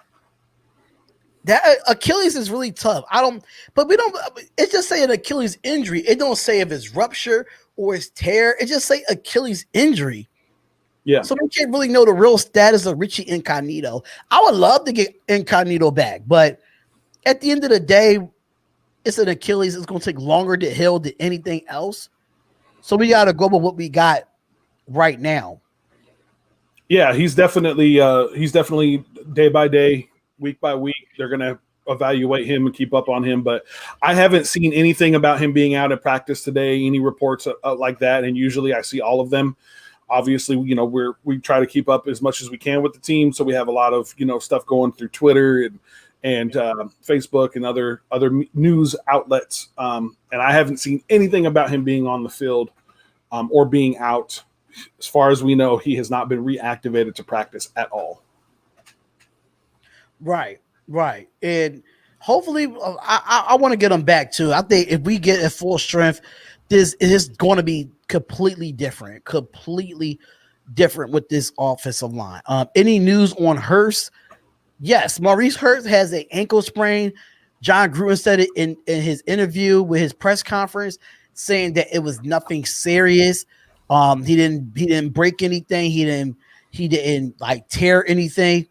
S3: That Achilles is really tough. It just say an Achilles injury. It don't say if it's rupture or it's tear. It just say Achilles injury.
S1: Yeah.
S3: So we can't really know the real status of Richie Incognito. I would love to get Incognito back, but at the end of the day, it's an Achilles. It's going to take longer to heal than anything else. So we got to go with what we got right now.
S1: Yeah, he's definitely day by day, week by week. They're gonna evaluate him and keep up on him. But I haven't seen anything about him being out at practice today, any reports like that. And usually I see all of them. Obviously, we try to keep up as much as we can with the team. So we have a lot of, stuff going through Twitter and Facebook and other news outlets. And I haven't seen anything about him being on the field or being out. As far as we know, he has not been reactivated to practice at all.
S3: Right. And hopefully I want to get him back too. I think if we get at full strength, this is going to be completely different with this offensive line. Any news on Hurst? Yes, Maurice Hurst has an ankle sprain. John Gruden said it in his interview with his press conference, saying that it was nothing serious. He didn't break anything. He didn't like tear anything.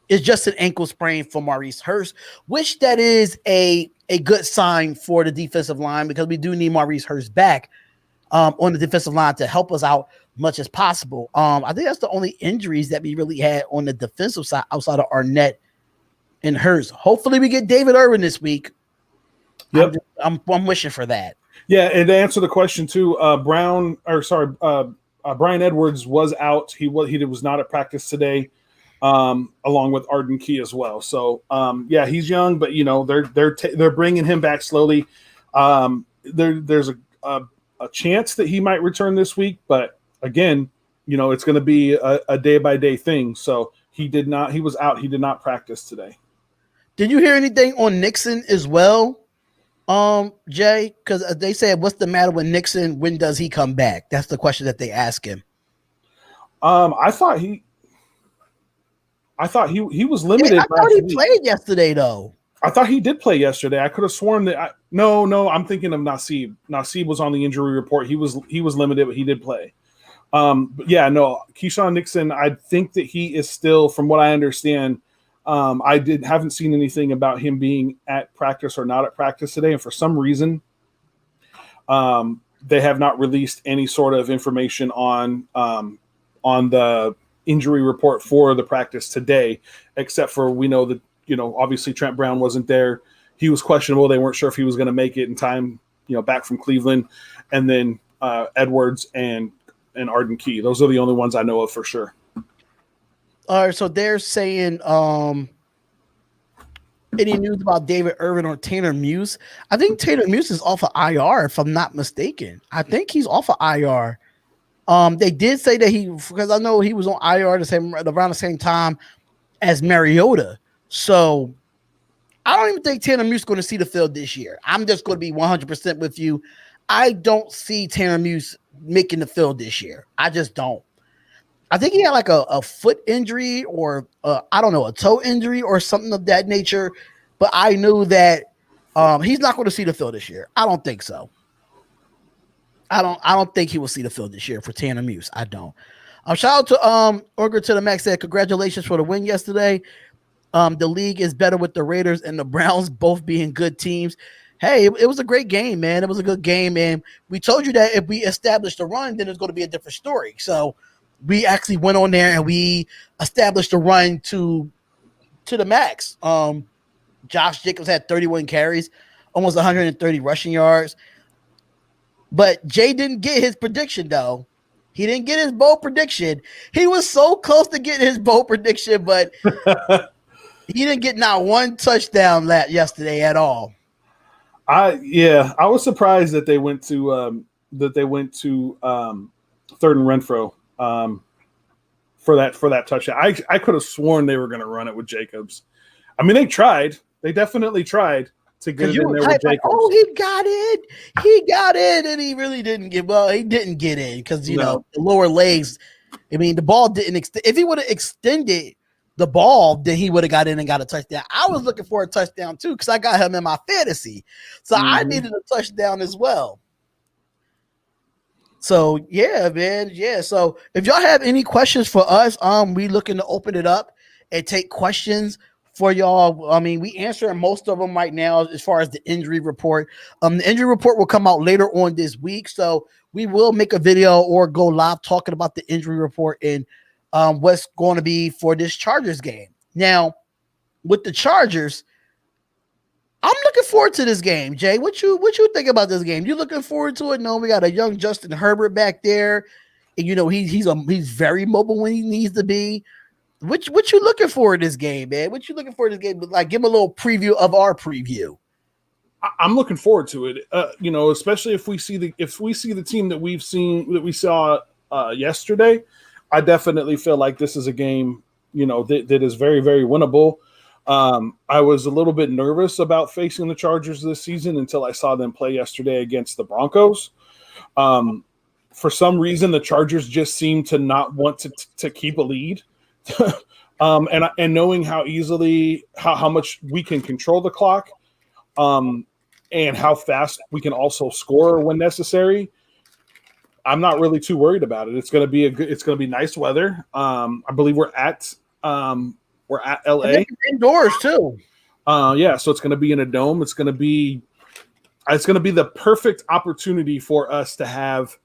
S3: It's just an ankle sprain for Maurice Hurst, which that is a good sign for the defensive line, because we do need Maurice Hurst back on the defensive line to help us out much as possible. I think that's the only injuries that we really had on the defensive side outside of Arnett and Hurst. Hopefully we get David Irvin this week.
S1: Yep.
S3: I'm wishing for that.
S1: Yeah, and to answer the question too, Brian Edwards was out. He was not at practice today, along with Arden Key as well. So yeah, he's young, but they're bringing him back slowly. There's a chance that he might return this week, but again, it's going to be a day by day thing. So he was out. He did not practice today.
S3: Did you hear anything on Nixon as well? Jay, because they said, what's the matter with Nixon? When does he come back? That's the question that they ask him.
S1: I thought he was limited.
S3: I thought he played yesterday, though.
S1: I thought he did play yesterday. I could have sworn that. No, I'm thinking of Nassib. Nassib was on the injury report. He was limited, but he did play. But yeah, no, Keyshawn Nixon. I think that he is still, from what I understand. Haven't seen anything about him being at practice or not at practice today, and for some reason, they have not released any sort of information on the injury report for the practice today, except for we know that obviously Trent Brown wasn't there. He was questionable. They weren't sure if he was going to make it in time, back from Cleveland, and then Edwards and Arden Key. Those are the only ones I know of for sure.
S3: All right, so they're saying any news about David Irvin or Tanner Muse? I think Tanner Muse is off of IR, if I'm not mistaken. I think he's off of IR. They did say that because I know he was on IR around the same time as Mariota. So I don't even think Tanner Muse is going to see the field this year. I'm just going to be 100% with you. I don't see Tanner Muse making the field this year. I just don't. I think he had like a foot injury or I don't know, a toe injury or something of that nature. But I knew that he's not going to see the field this year. I don't think so. I don't think he will see the field this year for Tanner Muse. I don't. Shout out to Orger to the Max said congratulations for the win yesterday. The league is better with the Raiders and the Browns both being good teams. Hey, it was a great game, man. It was a good game, and we told you that if we established a run, then it's going to be a different story. So we actually went on there and we established a run to the max. Josh Jacobs had 31 carries, almost 130 rushing yards. But Jay didn't get his prediction, though. He didn't get his bold prediction. He was so close to getting his bold prediction, but he didn't get not one touchdown yesterday at all.
S1: I was surprised that they went to third and Renfro for that touchdown. I could have sworn they were going to run it with Jacobs. I mean, they tried. They definitely tried to get it in there with Jacobs.
S3: Oh, he got in, and he really didn't get. Well, he didn't get in because the lower legs. I mean, the ball didn't extend. If he would have extended the ball, then he would have got in and got a touchdown. I was looking for a touchdown too because I got him in my fantasy, so I needed a touchdown as well. So yeah, man, yeah. So if y'all have any questions for us, we looking to open it up and take questions for y'all. I mean, we answer most of them right now as far as the injury report. The injury report will come out later on this week, so we will make a video or go live talking about the injury report and what's going to be for this Chargers game. Now, with the Chargers, I'm looking forward to this game, Jay. What you think about this game? You looking forward to it? No, we got a young Justin Herbert back there, and he's very mobile when he needs to be. What you looking for in this game, man? What you looking for in this game? Like, give him a little preview of our preview.
S1: I'm looking forward to it. Especially if we see the team that we saw yesterday. I definitely feel like this is a game, that is very, very winnable. I was a little bit nervous about facing the Chargers this season until I saw them play yesterday against the Broncos. For some reason, the Chargers just seem to not want to keep a lead. And knowing how easily, how much we can control the clock, and how fast we can also score when necessary, I'm not really too worried about it. It's going to be nice weather. I believe we're at LA
S3: indoors too.
S1: So it's going to be in a dome. It's going to be the perfect opportunity for us to have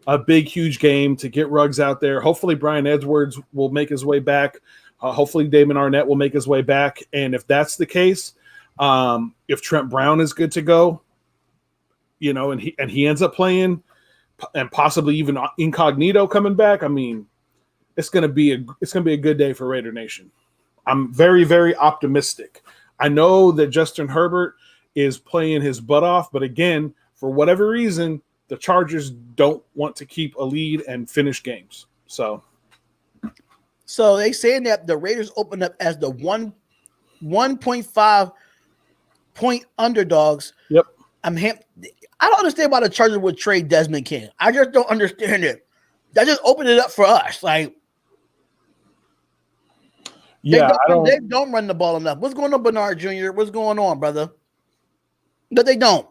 S1: a big, huge game, to get Ruggs out there. Hopefully Brian Edwards will make his way back. Hopefully Damon Arnett will make his way back. And if that's the case, if Trent Brown is good to go, and he ends up playing, and possibly even Incognito coming back, I mean, it's going to be a good day for Raider Nation. I'm very, very optimistic. I know that Justin Herbert is playing his butt off, but again, for whatever reason, the Chargers don't want to keep a lead and finish games. So
S3: they saying that the Raiders opened up as the 1.5 point underdogs.
S1: Yep.
S3: I don't understand why the Chargers would trade Desmond King. I just don't understand it. That just opened it up for us. Like,
S1: yeah,
S3: they don't run the ball enough. What's going on, Bernard Jr.? What's going on, brother? But they don't.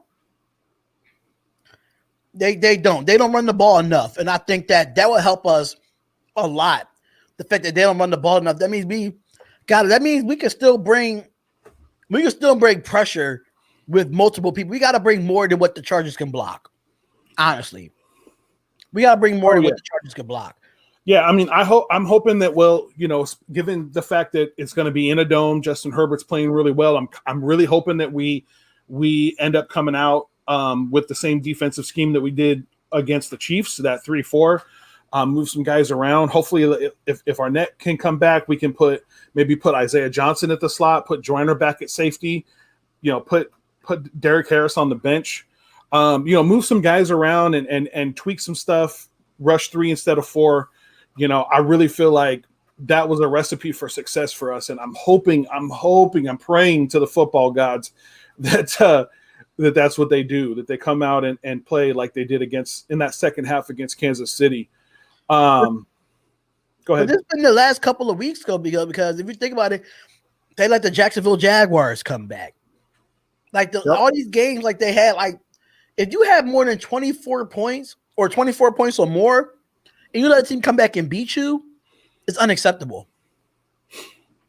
S3: They don't. They don't run the ball enough. And I think that will help us a lot. The fact that they don't run the ball enough. That means we can still bring pressure with multiple people. We got to bring more than what the Chargers can block. Honestly. We got to bring more than what the Chargers can block.
S1: Yeah, I mean, I'm hoping that, given the fact that it's going to be in a dome, Justin Herbert's playing really well. I'm really hoping that we end up coming out with the same defensive scheme that we did against the Chiefs, that 3-4, move some guys around. Hopefully, if Arnett can come back, we can put Isaiah Johnson at the slot, put Joyner back at safety, put Derek Harris on the bench, move some guys around and tweak some stuff, rush 3 instead of 4. I really feel like that was a recipe for success for us. And I'm praying to the football gods that that's what they do, that they come out and play like they did in that second half against Kansas City. Go ahead.
S3: This has been the last couple of weeks ago because if you think about it, they let the Jacksonville Jaguars come back. Like all these games, like they had, like if you have more than 24 points or 24 points or more, and you let a team come back and beat you, it's unacceptable.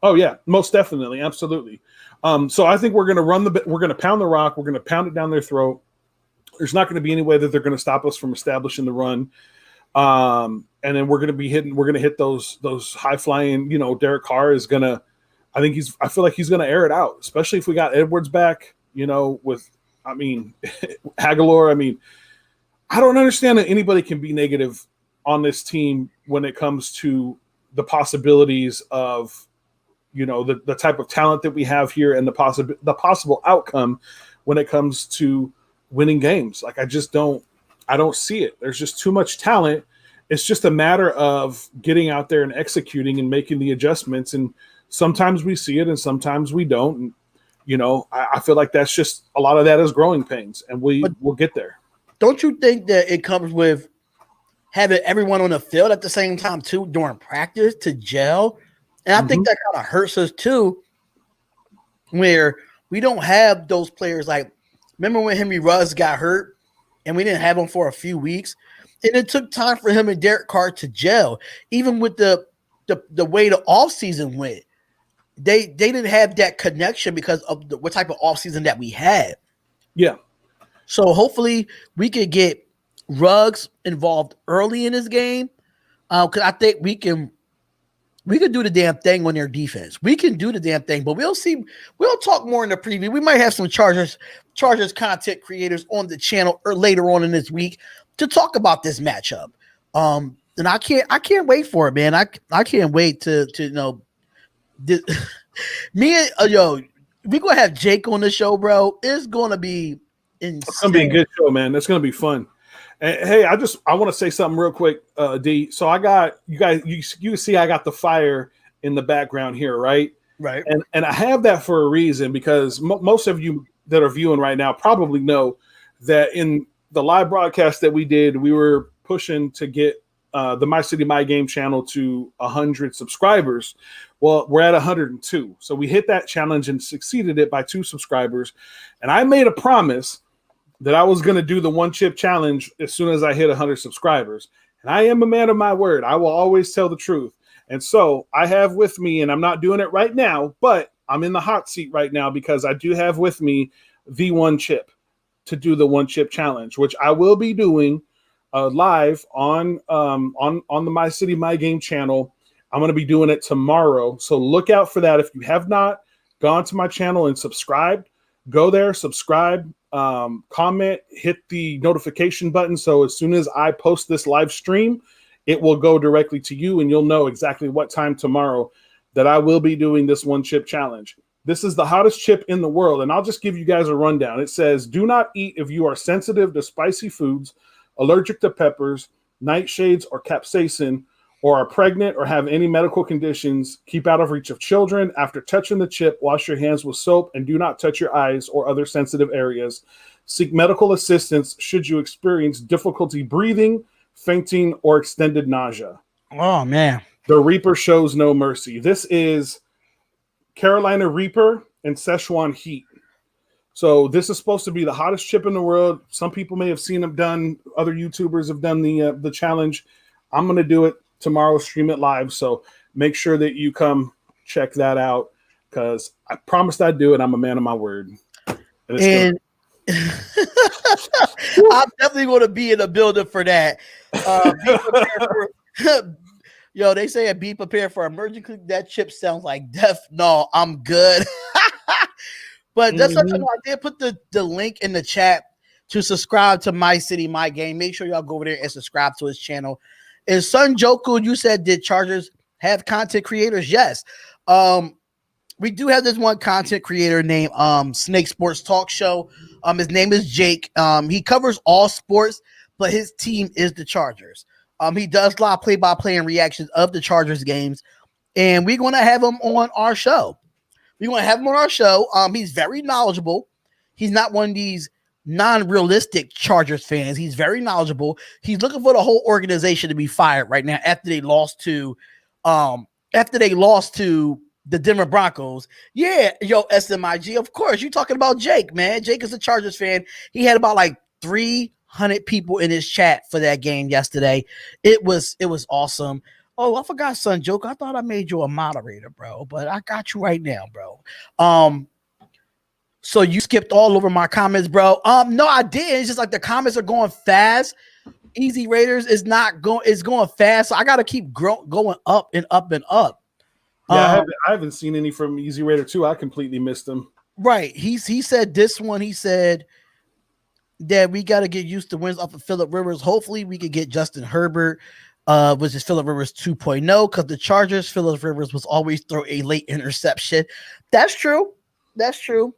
S1: Oh yeah, most definitely, absolutely. So I think we're going to pound the rock. We're going to pound it down their throat. There's not going to be any way that they're going to stop us from establishing the run. And then we're going to hit those high flying, Derek Carr is going to, I feel like he's going to air it out, especially if we got Edwards back, Aguilar. I don't understand that anybody can be negative on this team when it comes to the possibilities of, the type of talent that we have here and the possible outcome when it comes to winning games. Like, I don't see it. There's just too much talent. It's just a matter of getting out there and executing and making the adjustments. And sometimes we see it and sometimes we don't. And, I feel like that's just a lot of that is growing pains, and we'll get there.
S3: Don't you think that it comes with having everyone on the field at the same time too during practice to gel? And I think that kind of hurts us too, where we don't have those players. Like, remember when Henry Ruggs got hurt and we didn't have him for a few weeks, and it took time for him and Derek Carr to gel. Even with the way the offseason went, they didn't have that connection because of what type of offseason that we had.
S1: Yeah.
S3: So hopefully we could get Ruggs involved early in this game, because I think we can We could do the damn thing on their defense. We can do the damn thing, but we'll see. We'll talk more in the preview. We might have some Chargers content creators on the channel or later on in this week to talk about this matchup. And I can't wait for it, man. I can't wait to me and we gonna have Jake on the show, bro. It's gonna be insane.
S1: It's gonna be a good show, man. It's gonna be fun. And hey, I want to say something real quick, D. So I got you guys. You see, I got the fire in the background here, right?
S3: Right.
S1: And I have that for a reason because most of you that are viewing right now probably know that in the live broadcast that we did, we were pushing to get the My City My Game channel to 100 subscribers. Well, we're at 102. So we hit that challenge and succeeded it by 2 subscribers. And I made a promise that I was going to do the one chip challenge as soon as I hit 100 subscribers. And I am a man of my word. I will always tell the truth. And so I have with me, and I'm not doing it right now, but I'm in the hot seat right now because I do have with me the one chip to do the one chip challenge, which I will be doing live on the My City My Game channel. I'm going to be doing it tomorrow. So look out for that. If you have not gone to my channel and subscribed, go there, subscribe, comment, hit the notification button. So as soon as I post this live stream, it will go directly to you and you'll know exactly what time tomorrow that I will be doing this one chip challenge. This is the hottest chip in the world. And I'll just give you guys a rundown. It says, do not eat if you are sensitive to spicy foods, allergic to peppers, nightshades, or capsaicin, or are pregnant or have any medical conditions. Keep out of reach of children. After touching the chip, wash your hands with soap and do not touch your eyes or other sensitive areas. Seek medical assistance should you experience difficulty breathing, fainting, or extended nausea.
S3: Oh, man.
S1: The Reaper shows no mercy. This is Carolina Reaper and Szechuan Heat. So this is supposed to be the hottest chip in the world. Some people may have seen them done. Other YouTubers have done the challenge. I'm going to do it tomorrow, stream it live. So make sure that you come check that out because I promised I'd do it. I'm a man of my word.
S3: And I'm definitely going to be in the building for that. Be prepared for, they say be prepared for emergency. That chip sounds like death. No, I'm good. But that's what I did put the link in the chat to subscribe to My City My Game. Make sure y'all go over there and subscribe to his channel. And Sun Joku, you said, did Chargers have content creators? Yes. We do have this one content creator named Snake Sports Talk Show. His name is Jake. He covers all sports, but his team is the Chargers. He does a lot of play-by-play and reactions of the Chargers games, and we're going to have him on our show. We're going to have him on our show. He's very knowledgeable. He's not one of these non-realistic Chargers fans. He's very knowledgeable. He's looking for the whole organization to be fired right now after they lost to the Denver Broncos. Yeah, SMIG. Of course, you're talking about Jake, man. Jake is a Chargers fan. He had about like 300 people in his chat for that game yesterday. It was awesome. Oh, I forgot, Son Joke. I thought I made you a moderator, bro, but I got you right now, bro. So you skipped all over my comments, bro. No, I didn't. It's just like the comments are going fast. Easy Raiders is not going. It's going fast. So I got to keep going up and up and up.
S1: Yeah, I haven't seen any from Easy Raider 2. I completely missed them.
S3: Right. He said this one. He said that we got to get used to wins off of Phillip Rivers. Hopefully we could get Justin Herbert, which is Phillip Rivers 2.0, because the Chargers, Phillip Rivers was always throw a late interception. That's true. That's true.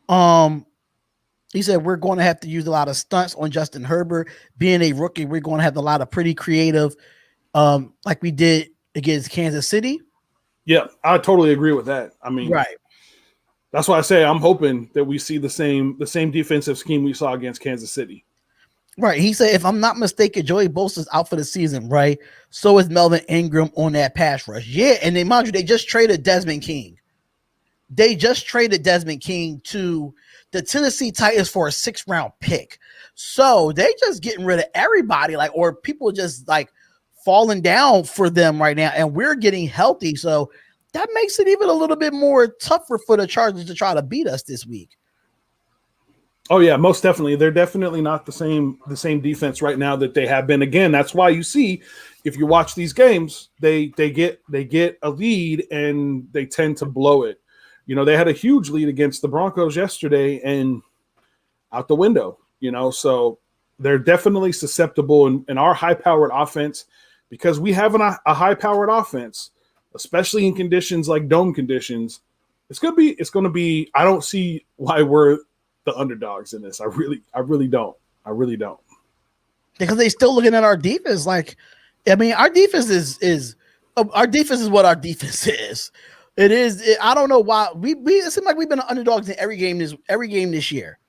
S3: He said we're going to have to use a lot of stunts on Justin Herbert. Being a rookie, we're going to have a lot of pretty creative, like we did against Kansas City.
S1: Yeah, I totally agree with that. I mean,
S3: right.
S1: That's why I say I'm hoping that we see the same defensive scheme we saw against Kansas City.
S3: Right. He said, if I'm not mistaken, Joey Bosa's out for the season, right? So is Melvin Ingram on that pass rush. Yeah, and they, mind you, they just traded Desmond King. They just traded Desmond King to the Tennessee Titans for a 6th-round pick. So they just getting rid of everybody, or people just falling down for them right now, and we're getting healthy. So that makes it even a little bit more tougher for the Chargers to try to beat us this week.
S1: Oh yeah, most definitely. They're definitely not the same defense right now that they have been. Again, that's why you see if you watch these games, they get a lead and they tend to blow it. You know, they had a huge lead against the Broncos yesterday and out the window, you know, so they're definitely susceptible in our high-powered offense because we have a high-powered offense, especially in conditions like dome conditions. It's going to be I don't see why we're the underdogs in this. I really don't.
S3: Because they still looking at our defense like, I mean, our defense is what our defense is. It is. I don't know why it seems like we've been underdogs in every game this year.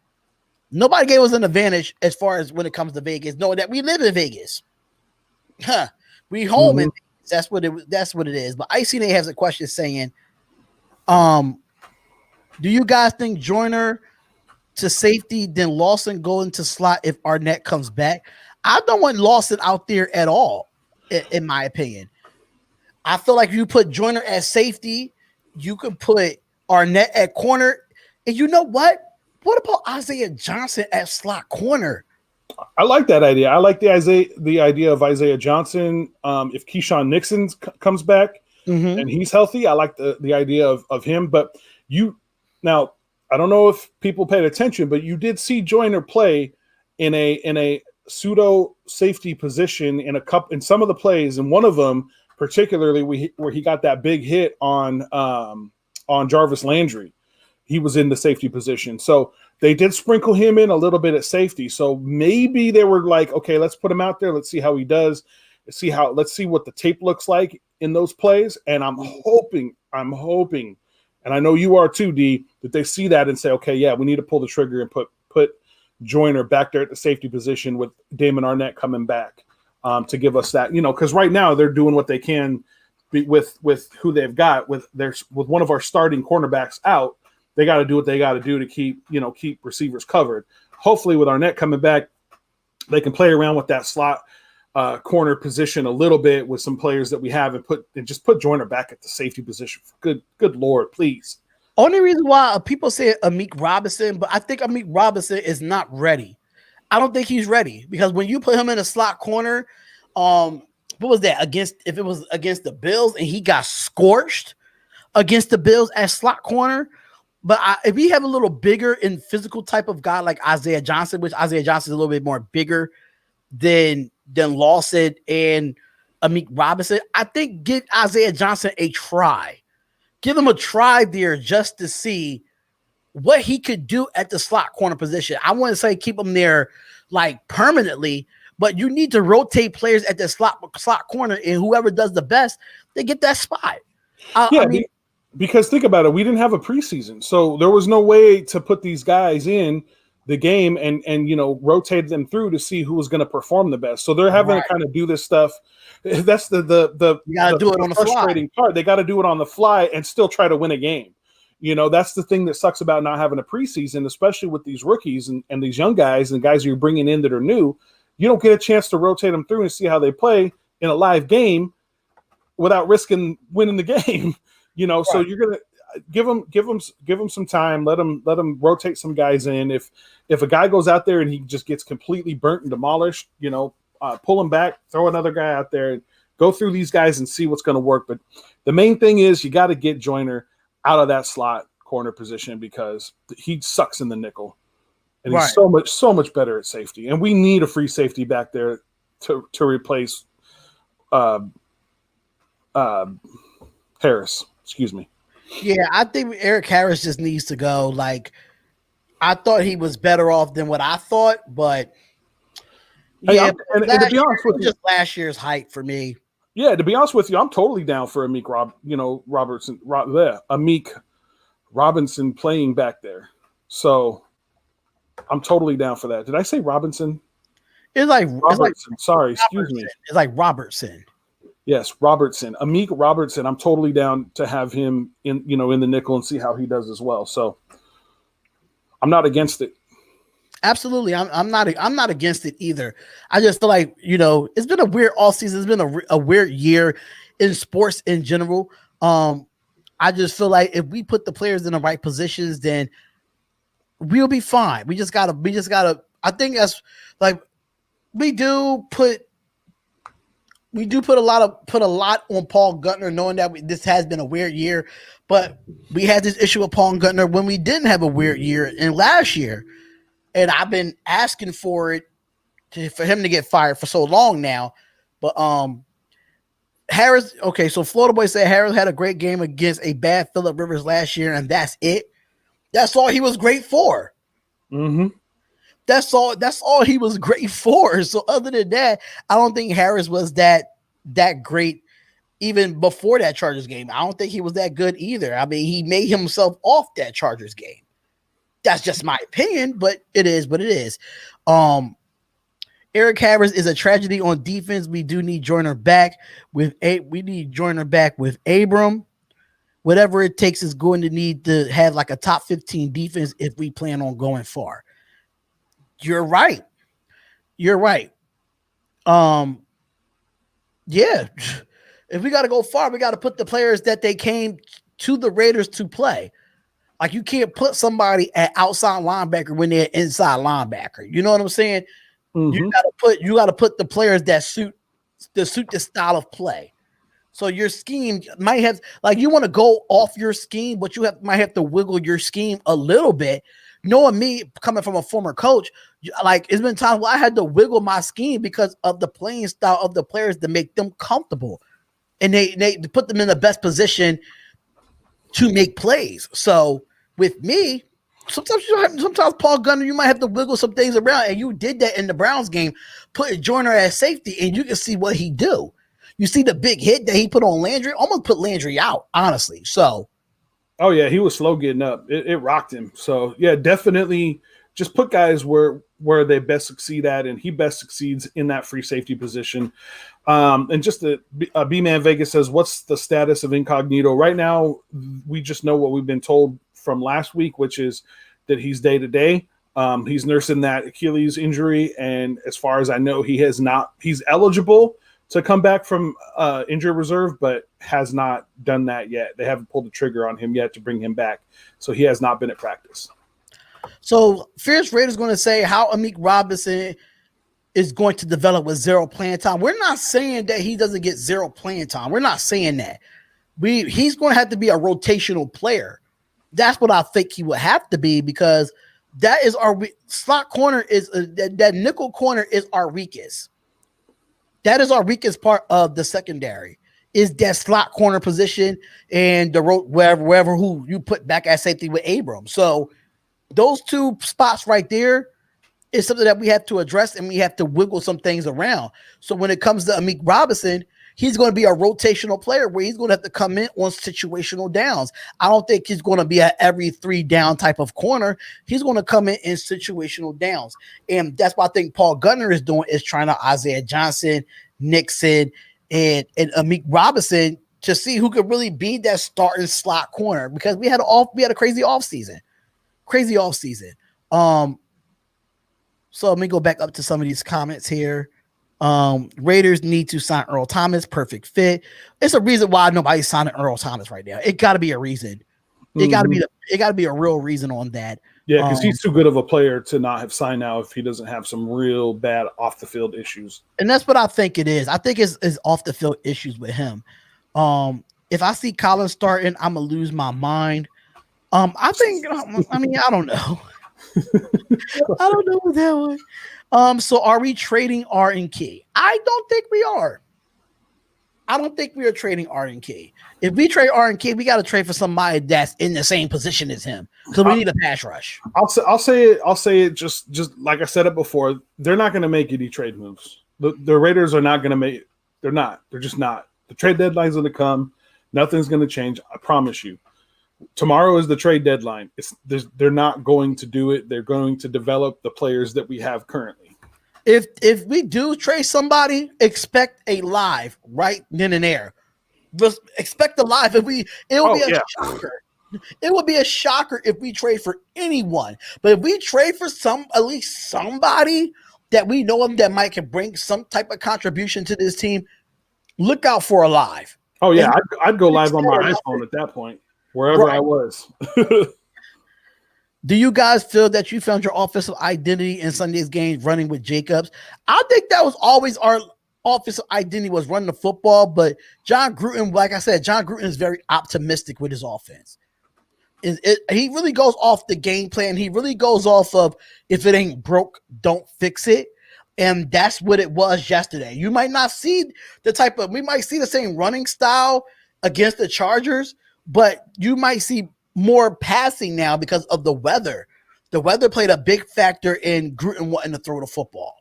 S3: Nobody gave us an advantage as far as when it comes to Vegas. Knowing that we live in Vegas, we home in Vegas. That's what it is. But ICNA has a question saying, do you guys think Joyner to safety, then Lawson go into slot if Arnett comes back? I don't want Lawson out there at all, in my opinion. I feel like if you put Joyner at safety, you can put Arnett at corner. And you know what? What about Isaiah Johnson at slot corner?
S1: I like that idea. I like the idea of Isaiah Johnson. If Keyshawn Nixon comes back and he's healthy, I like the idea of him. But now, I don't know if people paid attention, but you did see Joyner play in a pseudo safety position in some of the plays, and one of them particularly where he got that big hit on Jarvis Landry. He was in the safety position. So they did sprinkle him in a little bit at safety. So maybe they were like, okay, let's put him out there. Let's see how he does. Let's see what the tape looks like in those plays. And I'm hoping, and I know you are too, D, that they see that and say, okay, yeah, we need to pull the trigger and put Joyner back there at the safety position with Damon Arnett coming back to give us that, because right now they're doing what they can with who they've got with one of our starting cornerbacks out. They got to do what they got to do to keep receivers covered. Hopefully, with Arnett coming back, they can play around with that slot corner position a little bit with some players that we have and just put Joyner back at the safety position. Good Lord, please.
S3: Only reason why people say Amik Robinson, but I think Amik Robinson is not ready. I don't think he's ready because when you put him in a slot corner, what was that if it was against the Bills and he got scorched against the Bills at slot corner. But if we have a little bigger and physical type of guy like Isaiah Johnson, which Isaiah Johnson is a little bit more bigger than Lawson and Amik Robinson, I think give Isaiah Johnson a try. Give him a try there just to see what he could do at the slot corner position. I wouldn't say keep him there like permanently, but you need to rotate players at the slot corner, and whoever does the best, they get that spot.
S1: Because think about it, we didn't have a preseason, so there was no way to put these guys in the game and rotate them through to see who was going to perform the best. So they're having to kind of do this stuff. That's the
S3: you gotta do it on the
S1: frustrating part. They got to do it on the fly and still try to win a game. That's the thing that sucks about not having a preseason, especially with these rookies and these young guys and guys you're bringing in that are new. You don't get a chance to rotate them through and see how they play in a live game without risking winning the game. Right. So you're gonna give them some time. Let them rotate some guys in. If a guy goes out there and he just gets completely burnt and demolished, pull him back, throw another guy out there, go through these guys and see what's going to work. But the main thing is you got to get Joyner out of that slot corner position because he sucks in the nickel, and he's so much better at safety. And we need a free safety back there to replace Harris. Excuse me.
S3: Yeah, I think Eric Harris just needs to go. Like, I thought he was better off than what I thought, but yeah,
S1: and to be honest with you,
S3: just last year's hype for me.
S1: Yeah, to be honest with you, I'm totally down for Amik Robinson playing back there. So I'm totally down for that. Did I say Robinson?
S3: It's like
S1: Robertson. Sorry, excuse me.
S3: It's like Robertson.
S1: Yes, Robertson. Amik Robertson. I'm totally down to have him in the nickel and see how he does as well. So I'm not against it.
S3: Absolutely. I'm not against it either. I just feel like, it's been a weird all season. It's been a weird year in sports in general. I just feel like if we put the players in the right positions, then we'll be fine. We just gotta. I think that's like we do put a lot on Paul Gunther, knowing that this has been a weird year. But we had this issue with Paul Gunther when we didn't have a weird year in last year, and I've been asking for him to get fired for so long now. But Harris, okay, so Florida Boy said Harris had a great game against a bad Phillip Rivers last year, and that's it. That's all he was great for.
S1: Mm-hmm.
S3: That's all he was great for. So other than that, I don't think Harris was that great even before that Chargers game. I don't think he was that good either. I mean, he made himself off that Chargers game. That's just my opinion, but it is what it is. Eric Harris is a tragedy on defense. We do need Joyner back with Abram. Whatever it takes is going to need to have like a top 15 defense if we plan on going far. You're right. Yeah. If we got to go far, we got to put the players that they came to the Raiders to play. Like you can't put somebody at outside linebacker when they're inside linebacker. You know what I'm saying? Mm-hmm. You gotta put the players that suit the style of play. So your scheme might have like you want to go off your scheme, but might have to wiggle your scheme a little bit. Knowing me coming from a former coach, like it's been times where I had to wiggle my scheme because of the playing style of the players to make them comfortable, and they put them in the best position to make plays. So with me, sometimes Paul Gunther, you might have to wiggle some things around, and you did that in the Browns game, put Joyner at safety, and you can see what he do. You see the big hit that he put on Landry, almost put Landry out, honestly. So,
S1: oh yeah, he was slow getting up. It rocked him. So yeah, definitely just put guys where they best succeed at, and he best succeeds in that free safety position. And just the B-Man Vegas says, what's the status of Incognito? Right now, we just know what we've been told from last week, which is that he's day-to-day. He's nursing that Achilles injury, and as far as I know, he's eligible to come back from injury reserve, but has not done that yet. They haven't pulled the trigger on him yet to bring him back, so he has not been at practice.
S3: So Fierce Raider's going to say how Amik Robinson is going to develop with zero playing time. We're not saying that he doesn't get zero playing time. We're not saying that. He's going to have to be a rotational player. That's what I think he would have to be, because that is our slot corner is that nickel corner is our weakest. That is our weakest part of the secondary, is that slot corner position and the wherever who you put back at safety with Abram. So those two spots right there is something that we have to address, and we have to wiggle some things around. So when it comes to Amik Robinson, he's going to be a rotational player where he's going to have to come in on situational downs. I don't think he's going to be at every 3 down type of corner. He's going to come in situational downs. And that's what I think Paul Gunther is doing, is trying to Isaiah Johnson, Nixon, and Amik Robinson to see who could really be that starting slot corner, because we had a crazy offseason. So let me go back up to some of these comments here. Raiders need to sign Earl Thomas. Perfect fit. It's a reason why nobody's signing Earl Thomas right now. It got to be a reason. It got to be a real reason on that.
S1: Yeah, because he's too good of a player to not have signed now if he doesn't have some real bad off the field issues.
S3: And that's what I think it is. I think it's off the field issues with him. If I see Collins starting, I'm gonna lose my mind. I don't know. I don't know with that one. So are we trading R and Key? I don't think we are. I don't think we are trading R and Key. If we trade R and Key, we got to trade for somebody that's in the same position as him, because we need a pass rush.
S1: I'll say it just like I said it before. They're not going to make any trade moves. The Raiders are not going to make. They're not. They're just not. The trade deadline's going to come. Nothing's going to change. I promise you. Tomorrow is the trade deadline. They're not going to do it. They're going to develop the players that we have currently.
S3: If we do trade somebody, expect a live right then and there. Just expect a live. It will be a shocker. It would be a shocker if we trade for anyone. But if we trade for at least somebody that we know of that might can bring some type of contribution to this team, look out for a live.
S1: Oh yeah, I'd go live on my iPhone at that point, wherever I was.
S3: Do you guys feel that you found your offensive identity in Sunday's game running with Jacobs? I think that was always our offensive identity, was running the football, but John Gruden, like I said, John Gruden is very optimistic with his offense. He really goes off the game plan. He really goes off of, if it ain't broke, don't fix it. And that's what it was yesterday. You might not see we might see the same running style against the Chargers, but you might see more passing now because of the weather. The weather played a big factor in Gruden wanting to throw the football.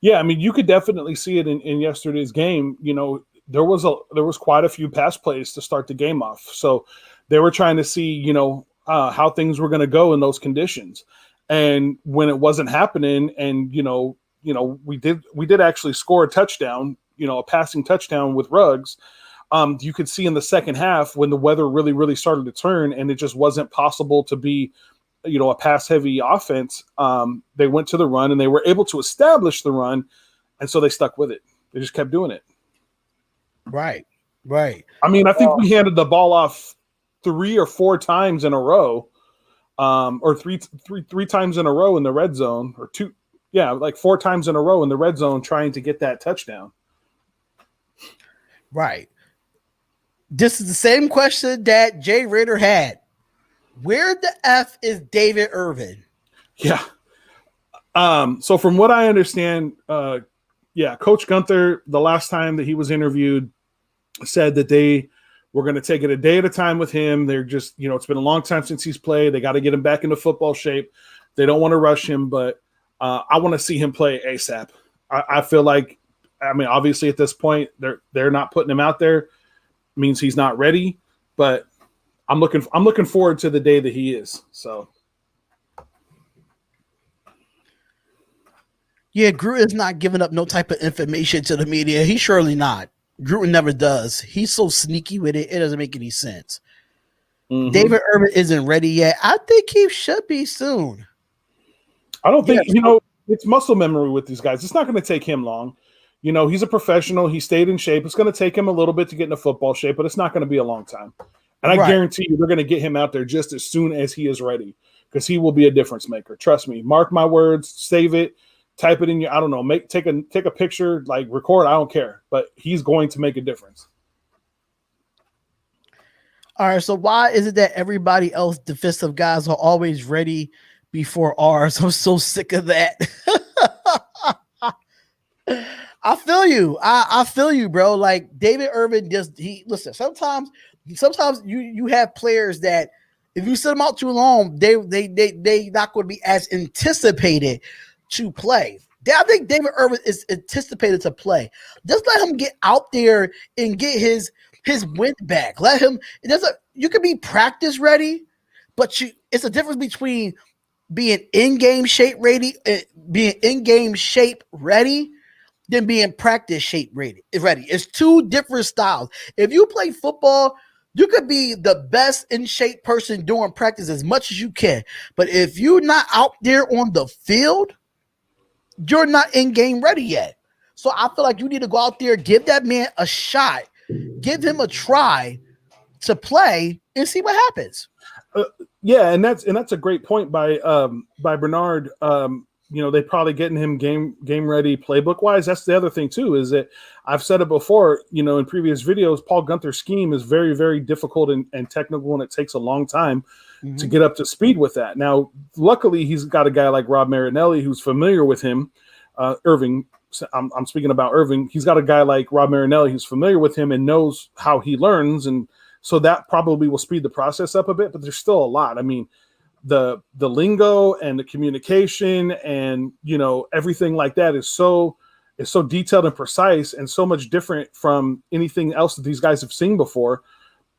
S1: Yeah, I mean, you could definitely see it in yesterday's game. You know, there was quite a few pass plays to start the game off. So they were trying to see, you know, how things were going to go in those conditions. And when it wasn't happening, and we did actually score a touchdown, you know, a passing touchdown with Ruggs. You could see in the second half when the weather really, really started to turn, and it just wasn't possible to be, you know, a pass-heavy offense. They went to the run, and they were able to establish the run, and so they stuck with it. They just kept doing it.
S3: Right.
S1: I mean, I think we handed the ball off 3 or 4 times in a row, or three times in a row in the red zone, or 2, like 4 times in a row in the red zone trying to get that touchdown.
S3: Right. This is the same question that Jay Ritter had. Where the F is David Irvin?
S1: Yeah. So from what I understand, Coach Gunther, the last time that he was interviewed, said that they were going to take it a day at a time with him. They're just, you know, it's been a long time since he's played. They got to get him back into football shape. They don't want to rush him, but I want to see him play ASAP. I feel like, I mean, obviously at this point, they're not putting him out there. Means he's not ready, but I'm looking forward to the day that he is. So
S3: yeah, Gruden's not giving up no type of information to the media. He's surely not. Gruden never does. He's so sneaky with it. It doesn't make any sense. Mm-hmm. David Irvin isn't ready yet. I think he should be soon.
S1: I don't think, it's muscle memory with these guys. It's not going to take him long. You know, he's a professional. He stayed in shape. It's going to take him a little bit to get into football shape, but it's not going to be a long time. And I guarantee you they're going to get him out there just as soon as he is ready, because he will be a difference maker. Trust me. Mark my words. Save it. Type it in your, I don't know, take a picture, like record. I don't care. But he's going to make a difference.
S3: All right, so why is it that everybody else defensive guys are always ready before ours? I'm so sick of that. I feel you. I feel you, bro. Like David Irvin listen, sometimes you have players that if you sit them out too long, they not going to be as anticipated to play. I think David Irvin is anticipated to play. Just let him get out there and get his wind back. Let him. You can be practice ready, but it's a difference between being in-game shape ready, than being practice shape ready. It's 2 different styles. If you play football, you could be the best in shape person doing practice as much as you can. But if you're not out there on the field, you're not in-game ready yet. So I feel like you need to go out there, give that man a shot, give him a try to play, and see what happens.
S1: And that's a great point by Bernard. They probably getting him game ready playbook wise. That's the other thing too, is that I've said it before, in previous videos, Paul Gunther's scheme is very, very difficult and technical, and it takes a long time to get up to speed with that. Now, luckily he's got a guy like Rob Marinelli who's familiar with him. Irving, I'm speaking about Irving. He's got a guy like Rob Marinelli who's familiar with him and knows how he learns. And so that probably will speed the process up a bit, but there's still a lot. I mean, the lingo and the communication and everything like that is so detailed and precise and so much different from anything else that these guys have seen before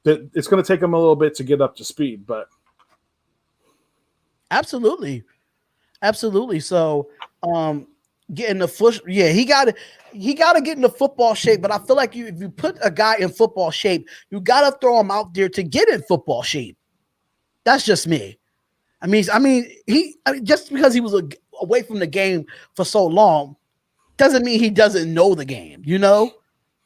S1: that it's going to take them a little bit to get up to speed. But
S3: absolutely. So getting the foot, he got to get into football shape. But I feel like if you put a guy in football shape, you got to throw him out there to get in football shape. That's just me. I mean, just because he was away from the game for so long doesn't mean he doesn't know the game.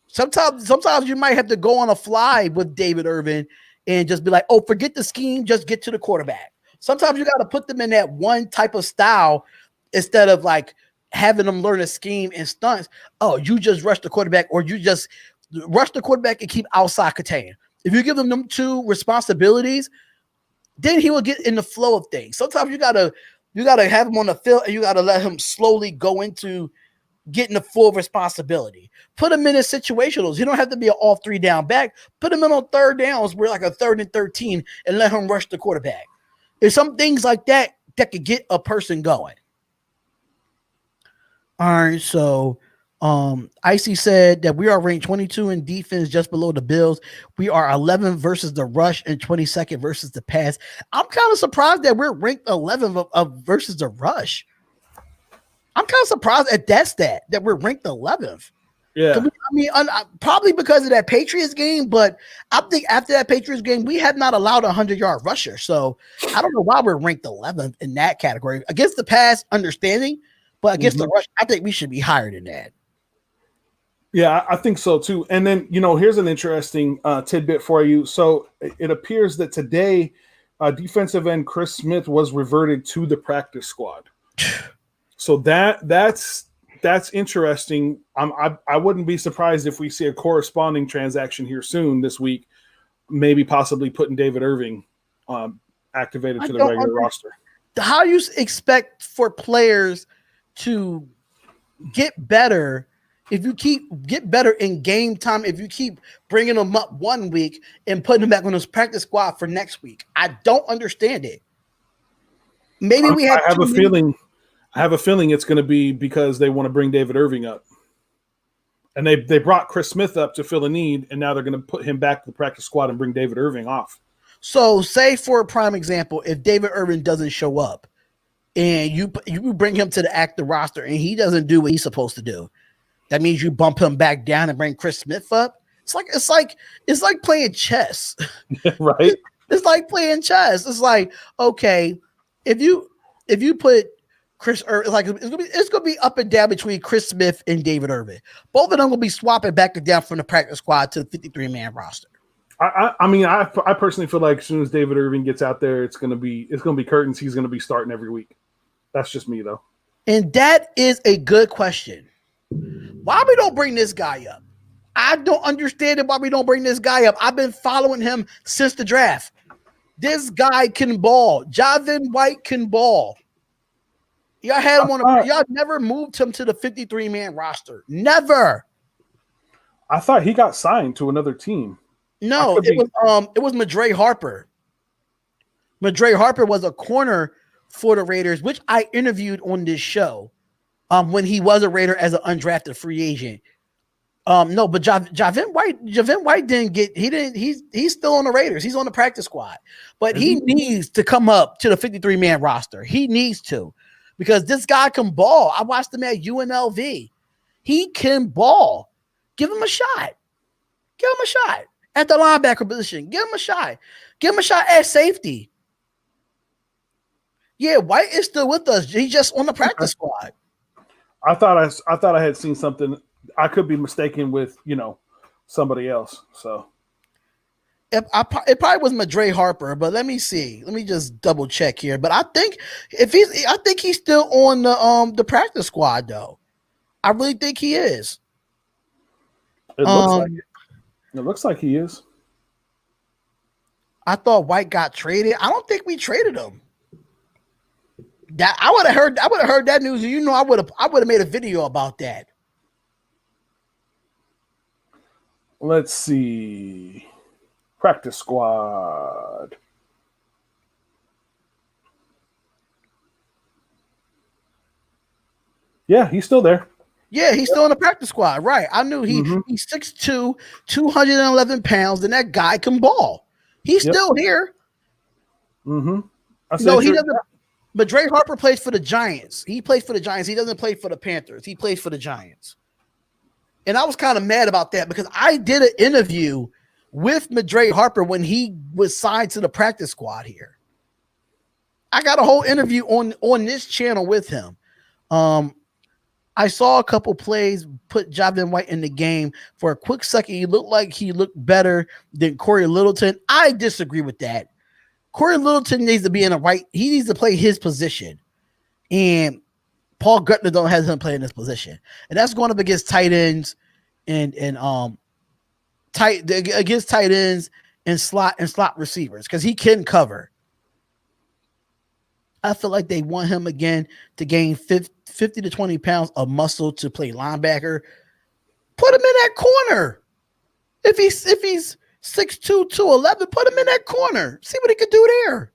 S3: Sometimes you might have to go on a fly with David Irvin and just be like, oh, forget the scheme, just get to the quarterback. Sometimes you got to put them in that one type of style instead of like having them learn a scheme and stunts. Oh, you just rush the quarterback, or you just rush the quarterback and keep outside contain. If you give them two responsibilities, then he will get in the flow of things. Sometimes you gotta have him on the field and you gotta let him slowly go into getting the full responsibility. Put him in a situationals. He don't have to be an all 3 down back. Put him in on third downs where like a 3rd and 13 and let him rush the quarterback. There's some things like that that could get a person going. All right, so Icy said that we are ranked 22 in defense, just below the Bills. We are 11 versus the rush and 22nd versus the pass. I'm kind of surprised that we're ranked 11th of versus the rush. I'm kind of surprised at that stat that we're ranked 11th.
S1: Yeah,
S3: probably because of that Patriots game, but I think after that Patriots game, we have not allowed a 100-yard rusher. So I don't know why we're ranked 11th in that category. Against the pass, understanding, but against the rush, I think we should be higher than that.
S1: Yeah, I think so too. And then, here's an interesting tidbit for you. So it appears that today, defensive end Chris Smith was reverted to the practice squad. So that's interesting. I wouldn't be surprised if we see a corresponding transaction here soon this week, maybe possibly putting David Irving activated to the regular roster.
S3: How you expect for players to get better if you get better in game time, if you keep bringing them up 1 week and putting them back on this practice squad for next week? I don't understand it. Maybe we have.
S1: I have a feeling it's going to be because they want to bring David Irving up, and they brought Chris Smith up to fill a need, and now they're going to put him back to the practice squad and bring David Irving off.
S3: So, say for a prime example, if David Irving doesn't show up, and you bring him to the active roster, and he doesn't do what he's supposed to do. That means you bump him back down and bring Chris Smith up. It's like playing chess,
S1: right?
S3: It's like playing chess. It's like, okay, if you put Chris, like it's gonna be up and down between Chris Smith and David Irving. Both of them gonna be swapping back and down from the practice squad to the 53-man roster.
S1: I personally feel like as soon as David Irving gets out there, it's gonna be curtains. He's gonna be starting every week. That's just me though.
S3: And that is a good question. Why we don't bring this guy up? I don't understand it. Why we don't bring this guy up? I've been following him since the draft. This guy can ball. Javin White can ball. Y'all had him y'all never moved him to the 53-man roster. Never.
S1: I thought he got signed to another team.
S3: No, it was Madre Harper. Madre Harper was a corner for the Raiders, which I interviewed on this show. When he was a Raider as an undrafted free agent. No, but Javin White didn't get, he's still on the Raiders. He's on the practice squad, but he needs to come up to the 53-man roster. He needs to, because this guy can ball. I watched him at UNLV. He can ball. Give him a shot. Give him a shot at the linebacker position. Give him a shot. Give him a shot at safety. Yeah, White is still with us. He's just on the practice squad.
S1: I thought I had seen something. I could be mistaken with somebody else. So
S3: it probably was Madre Harper, but let me see. Let me just double check here. But I think he's still on the practice squad though. I really think he is.
S1: It looks like he is.
S3: I thought White got traded. I don't think we traded him. That I would have heard that news. I would have made a video about that.
S1: Let's see. Practice squad. Yeah, he's still there.
S3: Yeah, he's still in the practice squad. Right. I knew he's 6'2", 211 pounds, and that guy can ball. He's still here.
S1: Mm-hmm.
S3: He doesn't. Madre Harper plays for the Giants. He plays for the Giants. He doesn't play for the Panthers. He plays for the Giants. And I was kind of mad about that because I did an interview with Madre Harper when he was signed to the practice squad here. I got a whole interview on this channel with him. I saw a couple plays put Javin White in the game. For a quick second, he looked better than Corey Littleton. I disagree with that. Corey Littleton needs to be in the right. He needs to play his position, and Paul Gutner don't have him playing this position, and that's going up against tight ends and against tight ends and slot receivers because he can cover. I feel like they want him again to gain 50 to 20 pounds of muscle to play linebacker. Put him in that corner. If he's 6'2", 211, put him in that corner. See what he can do there.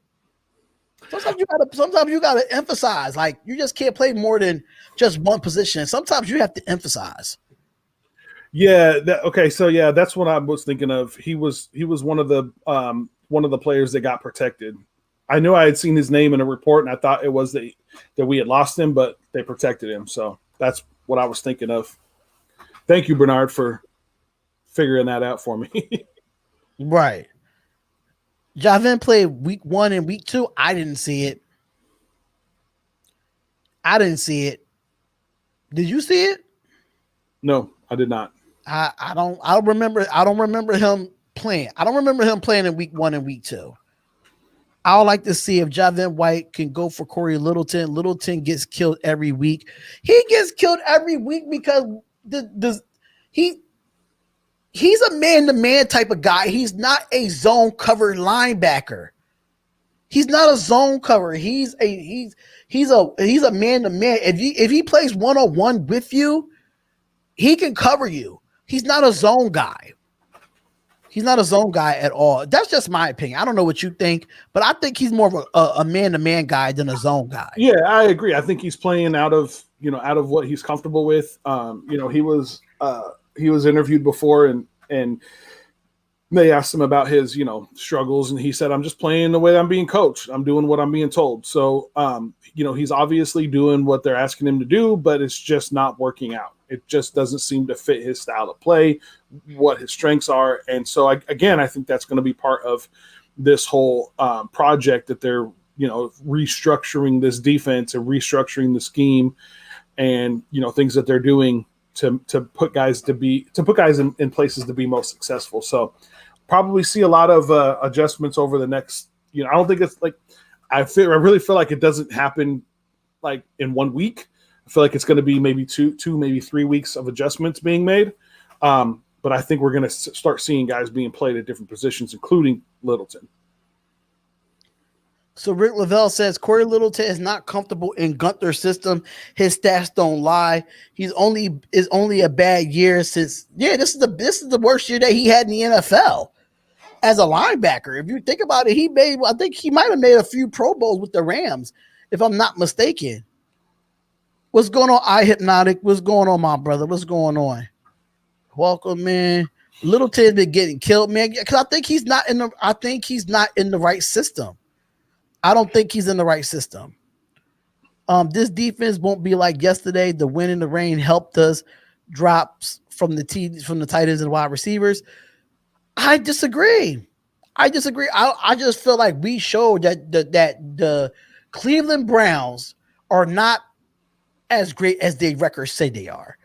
S3: Sometimes you gotta emphasize. Like, you just can't play more than just one position. Sometimes you have to emphasize.
S1: Yeah. That's what I was thinking of. He was one of the players that got protected. I knew I had seen his name in a report, and I thought it was that we had lost him, but they protected him. So that's what I was thinking of. Thank you, Bernard, for figuring that out for me.
S3: Right. Javin played week 1 and week 2. I didn't see it. Did you see it?
S1: No, I did not.
S3: I don't remember him playing. I don't remember him playing in week 1 and week 2. I would like to see if Javin White can go for Corey Littleton. Littleton gets killed every week. He gets killed every week because he's a man-to-man type of guy. He's not a zone cover linebacker. He's not a zone cover. He's a man-to-man. If he plays one-on-one with you, he can cover you. He's not a zone guy. He's not a zone guy at all. That's just my opinion. I don't know what you think, but I think he's more of a man-to-man guy than a zone guy.
S1: Yeah, I agree. I think he's playing out of what he's comfortable with. He was interviewed before and they asked him about his, struggles, and he said, "I'm just playing the way I'm being coached. I'm doing what I'm being told." So, he's obviously doing what they're asking him to do, but it's just not working out. It just doesn't seem to fit his style of play, what his strengths are. And so, I think that's going to be part of this whole project that they're, restructuring this defense and restructuring the scheme and, things that they're doing to put guys in places to be most successful. So probably see a lot of adjustments over the next, I don't think it's like, I really feel like it doesn't happen like in 1 week. I feel like it's going to be maybe two, maybe 3 weeks of adjustments being made. But I think we're going to start seeing guys being played at different positions, including Littleton.
S3: So Rick Lavelle says Corey Littleton is not comfortable in Gunther's system. His stats don't lie. Is only a bad year since this is the worst year that he had in the NFL as a linebacker. If you think about it, I think he might have made a few Pro Bowls with the Rams, if I'm not mistaken. What's going on, iHypnotic? What's going on, my brother? What's going on? Welcome, man. Littleton been getting killed, man, because I think he's not in the right system. I don't think he's in the right system. This defense won't be like yesterday. The wind and the rain helped us drops from the tight ends and wide receivers. I disagree. I just feel like we showed that the Cleveland Browns are not as great as their records say they are.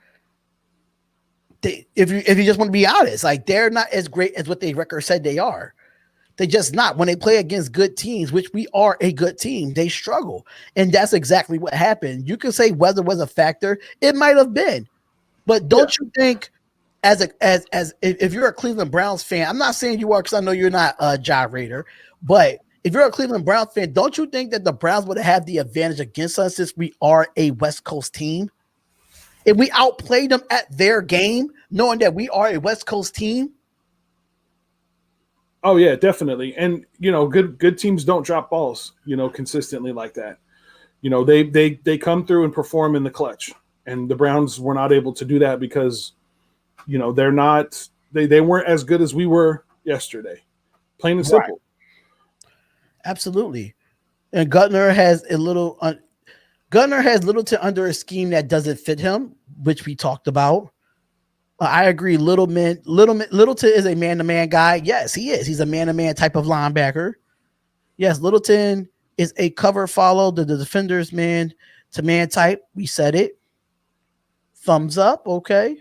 S3: If you just want to be honest, like, they're not as great as what their records said they are. They just not. When they play against good teams, which we are a good team, they struggle. And that's exactly what happened. You can say weather was a factor. It might have been. But don't you think, as if you're a Cleveland Browns fan, I'm not saying you are because I know you're not a gyrator, but if you're a Cleveland Browns fan, don't you think that the Browns would have the advantage against us since we are a West Coast team? If we outplayed them at their game, knowing that we are a West Coast team?
S1: Oh yeah, definitely. And good teams don't drop balls, consistently like that. They come through and perform in the clutch. And the Browns were not able to do that because, they weren't as good as we were yesterday. Plain and simple. Right.
S3: Absolutely. And Gutner has Littleton under a scheme that doesn't fit him, which we talked about. I agree. Littleton is a man-to-man guy. Yes, he is. He's a man-to-man type of linebacker. Yes, Littleton is a cover follow, the defender's man-to-man type. We said it. Thumbs up. Okay.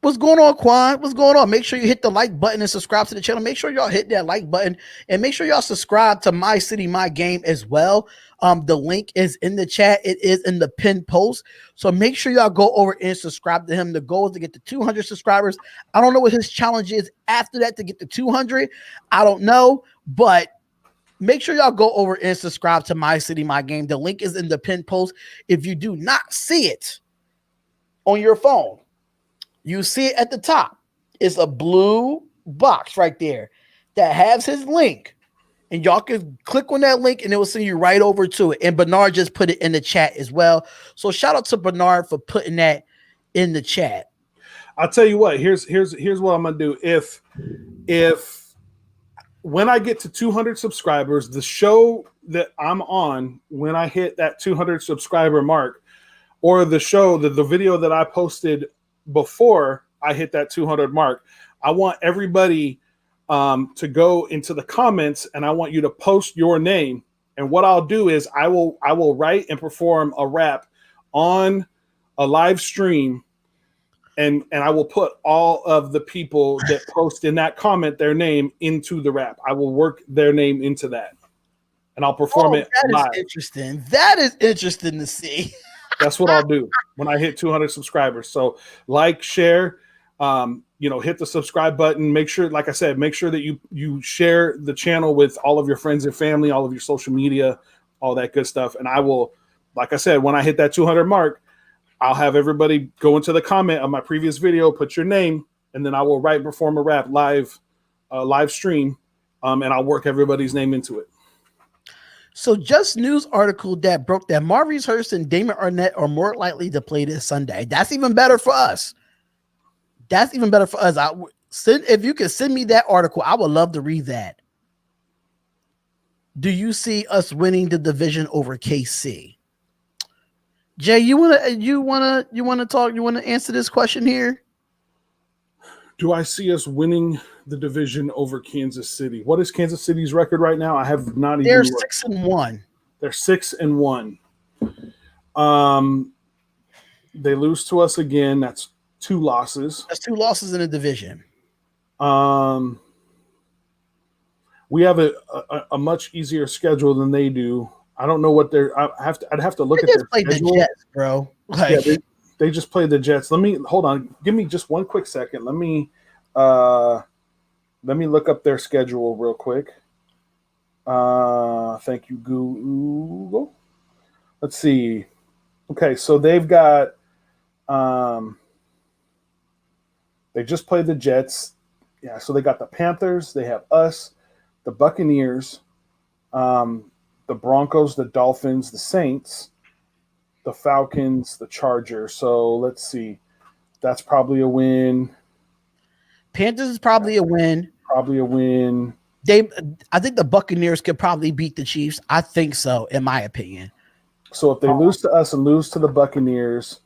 S3: What's going on, Quan? What's going on? Make sure you hit the like button and subscribe to the channel. Make sure y'all hit that like button and make sure y'all subscribe to My City, My Game as well. The link is in the chat. It is in the pinned post. So make sure y'all go over and subscribe to him. The goal is to get to 200 subscribers. I don't know what his challenge is after that to get to 200. I don't know, but make sure y'all go over and subscribe to My City, My Game. The link is in the pinned post. If you do not see it on your phone, you see it at the top. It's a blue box right there that has his link. And y'all can click on that link and it will send you right over to it. And Bernard just put it in the chat as well. So shout out to Bernard for putting that in the chat.
S1: I'll tell you what, here's what I'm gonna do. If when I get to 200 subscribers, the show that I'm on, when I hit that 200 subscriber mark, or the show, the video that I posted before I hit that 200 mark, I want everybody to go into the comments and I want you to post your name. And what I'll do is I will write and perform a rap on a live stream, and I will put all of the people that post in that comment their name into the rap. I will work their name into that, and I'll perform it live.
S3: Is interesting. That is interesting to see.
S1: That's what I'll do when I hit 200 subscribers. So like, share, hit the subscribe button. Make sure, like I said, make sure that you share the channel with all of your friends and family, all of your social media, all that good stuff. And I will, like I said, when I hit that 200 mark, I'll have everybody go into the comment of my previous video, put your name, and then I will write and perform a rap live stream, and I'll work everybody's name into it.
S3: So just news article that broke that Maurice Hurst and Damon Arnett are more likely to play this Sunday. That's even better for us. If you can send me that article, I would love to read that. Do you see us winning the division over KC? Jay, you wanna talk? You wanna answer this question here?
S1: Do I see us winning the division over Kansas City? What is Kansas City's record right now? I have not even.
S3: They're 6-1.
S1: They're 6-1. They lose to us again. That's 2 losses.
S3: That's 2 losses in the division.
S1: We have a much easier schedule than they do. I don't know what I'd have to look at their schedule.
S3: The Jets, bro.
S1: Yeah, they just played the Jets. Hold on. Give me just one quick second. Let me look up their schedule real quick. Thank you, Google. Let's see. Okay, so they've got they just played the Jets. Yeah, so they got the Panthers, they have us, the Buccaneers, the Broncos, the Dolphins, the Saints, the Falcons, the Chargers. So let's see. That's probably a win.
S3: Panthers is probably a win.
S1: Probably a win.
S3: I think the Buccaneers could probably beat the Chiefs. I think so, in my opinion.
S1: So if they lose to us and lose to the Buccaneers,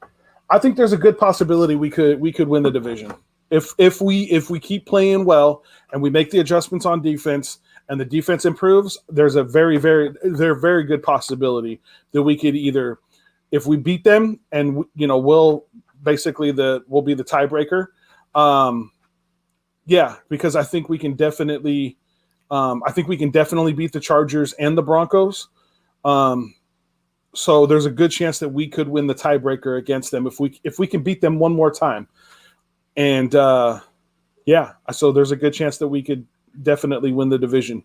S1: I think there's a good possibility we could win the division. If we keep playing well and we make the adjustments on defense and the defense improves, there's a very good possibility that we could either, if we beat them and we'll be the tiebreaker. Yeah, because I think we can definitely beat the Chargers and the Broncos. So there's a good chance that we could win the tiebreaker against them if we can beat them one more time. And so there's a good chance that we could definitely win the division.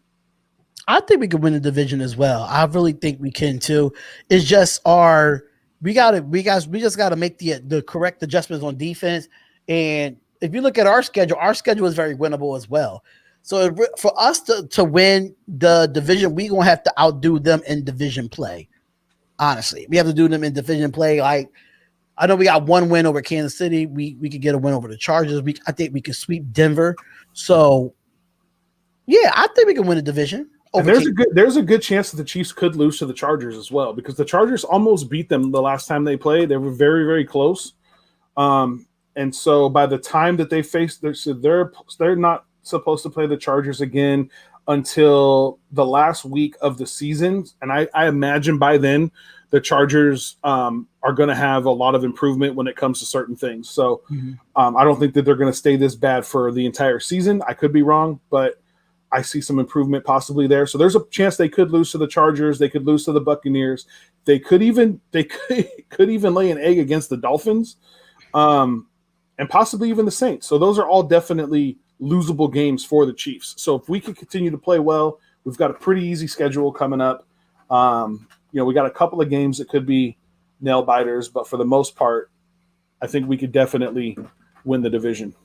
S3: I think we could win the division as well. I really think we can too. It's just we just gotta make the correct adjustments on defense. And if you look at our schedule is very winnable as well. So for us to win the division, we're gonna have to outdo them in division play. Honestly, we have to do them in division play. Like, I know we got 1 win over Kansas City. We could get a win over the Chargers. I think we could sweep Denver. So, yeah, I think we can win the division.
S1: And there's a good chance that the Chiefs could lose to the Chargers as well, because the Chargers almost beat them the last time they played. They were very, very close. And so by the time that they face, they're not supposed to play the Chargers again until the last week of the season. And I imagine by then the Chargers are going to have a lot of improvement when it comes to certain things. So I don't think that they're going to stay this bad for the entire season. I could be wrong, but I see some improvement possibly there. So there's a chance they could lose to the Chargers. They could lose to the Buccaneers. They could even lay an egg against the Dolphins, and possibly even the Saints. So those are all definitely losable games for the Chiefs. So if we can continue to play well, we've got a pretty easy schedule coming up. We got a couple of games that could be nail biters, but for the most part, I think we could definitely win the division.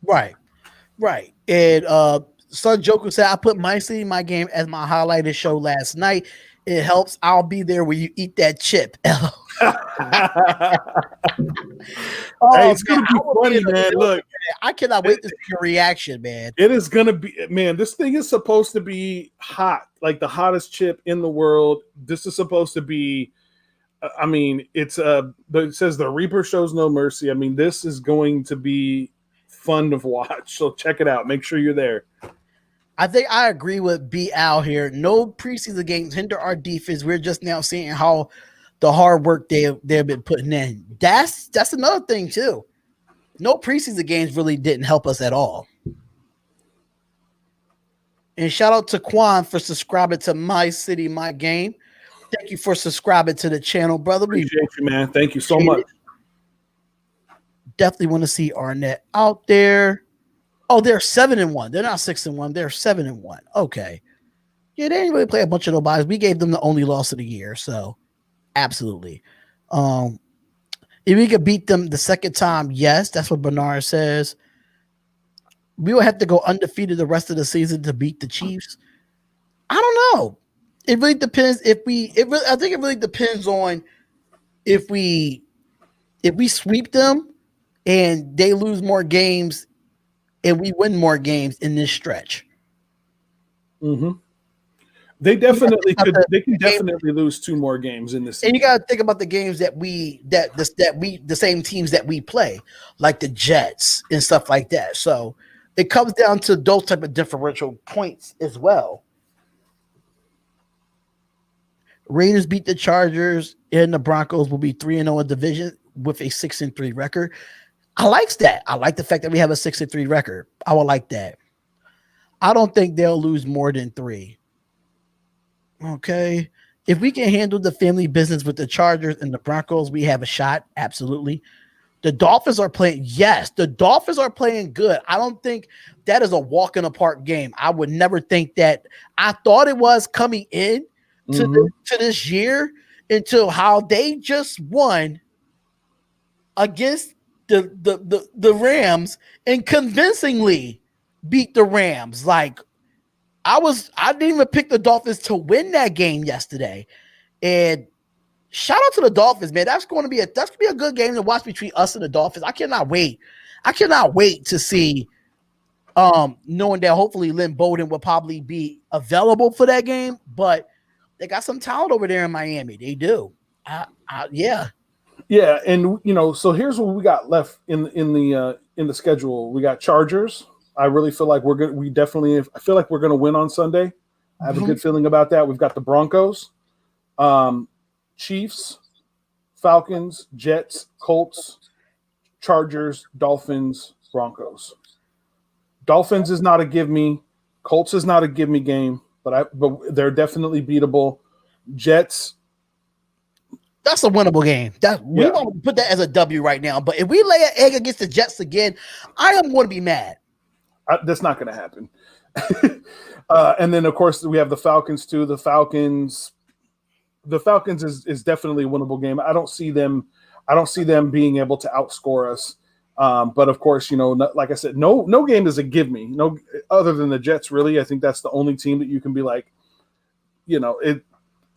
S3: Right. And Son Joker said, I put My City, My Game as my highlighted show last night. It helps. I'll be there when you eat that chip.
S1: Hey, it's going to be funny, man. Look,
S3: I cannot wait to see your reaction, man.
S1: It is going to be, man, this thing is supposed to be hot, like the hottest chip in the world. This is supposed to be, it says the Reaper shows no mercy. This is going to be fun to watch. So check it out. Make sure you're there.
S3: I think I agree with B. Al here. No preseason games hinder our defense. We're just now seeing how the hard work they've been putting in. That's another thing too. No preseason games really didn't help us at all. And shout out to Quan for subscribing to My City, My Game. Thank you for subscribing to the channel, brother.
S1: Appreciate you, man. Thank you so much.
S3: Definitely want to see Arnett out there. Oh, they're 7-1. They're not 6-1. They're 7-1. Okay. Yeah, they didn't really play a bunch of nobodies. We gave them the only loss of the year, so absolutely. If we could beat them the second time, yes, that's what Bernard says. We will have to go undefeated the rest of the season to beat the Chiefs. I don't know. It really depends I think it really depends on if we sweep them and they lose more games and we win more games in this stretch.
S1: Mm-hmm. They definitely could. They can definitely lose 2 more games in this season.
S3: And you got to think about the games that the same teams that we play, like the Jets and stuff like that. So it comes down to those type of differential points as well. Raiders beat the Chargers, and the Broncos will be 3-0 in division with a 6-3 record. I like that. I like the fact that we have a 6-3 record. I would like that. I don't think they'll lose more than 3. Okay. If we can handle the family business with the Chargers and the Broncos, we have a shot. Absolutely. The Dolphins are playing. Yes, the Dolphins are playing good. I don't think that is a walk in the park game. I would never think that. I thought it was coming in to this year until how they just won against the Rams and convincingly beat the Rams. Like I didn't even pick the Dolphins to win that game yesterday. And shout out to the Dolphins, man. That's going to be a good game to watch between us and the Dolphins. I cannot wait to see knowing that hopefully Lynn Bowden will probably be available for that game, but they got some talent over there in Miami. They do. Yeah.
S1: Yeah, and so here's what we got left in the schedule. We got Chargers. I really feel like I feel like we're gonna win on Sunday. I have a good feeling about that. We've got the Broncos, Chiefs, Falcons, Jets, Colts, Chargers, Dolphins, Broncos. Dolphins is not a give me. Colts is not a give me game, but they're definitely beatable. Jets.
S3: That's a winnable game. We won't put that as a W right now. But if we lay an egg against the Jets again, I am going to be mad.
S1: That's not going to happen. And then, of course, we have the Falcons too. The Falcons is definitely a winnable game. I don't see them being able to outscore us. But of course, like I said, no game is a give me. No, other than the Jets, really. I think that's the only team that you can be like,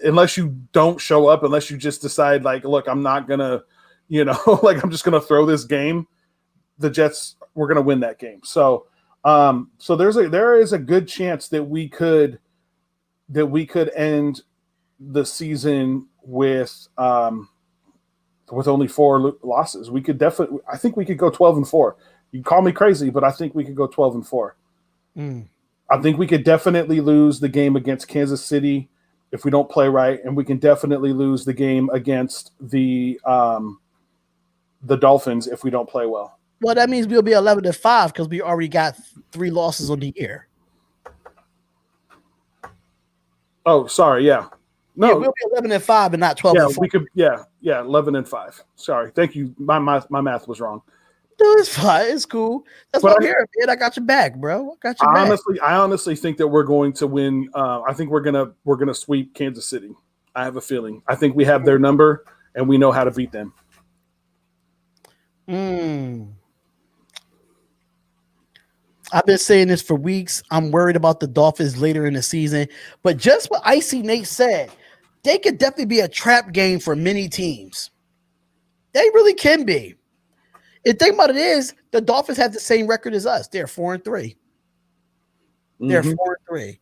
S1: unless you don't show up, unless you just decide like, look, I'm not gonna, like I'm just gonna throw this game. The Jets, we're gonna win that game. So there is a good chance that we could end the season with only 4 losses. We could definitely. I think we could go 12-4. You can call me crazy, but I think we could go 12-4. I think we could definitely lose the game against Kansas City if we don't play right, and we can definitely lose the game against the Dolphins if we don't play well.
S3: Well, that means we'll be 11-5 because we already got 3 losses on the year.
S1: Oh, sorry. Yeah. No,
S3: yeah, we'll be 11-5 and not 12.
S1: Yeah, we could. Yeah, 11-5. Sorry, thank you. My math was wrong.
S3: No, it's fine. It's cool. That's what I'm here, man. I got your back, bro. I got your back.
S1: I honestly think that we're going to win. I think we're gonna sweep Kansas City. I have a feeling. I think we have their number and we know how to beat them.
S3: I've been saying this for weeks. I'm worried about the Dolphins later in the season, but just what Icy Nate said, they could definitely be a trap game for many teams. They really can be. The thing about it is, the Dolphins have the same record as us. They're 4-3. They're 4-3.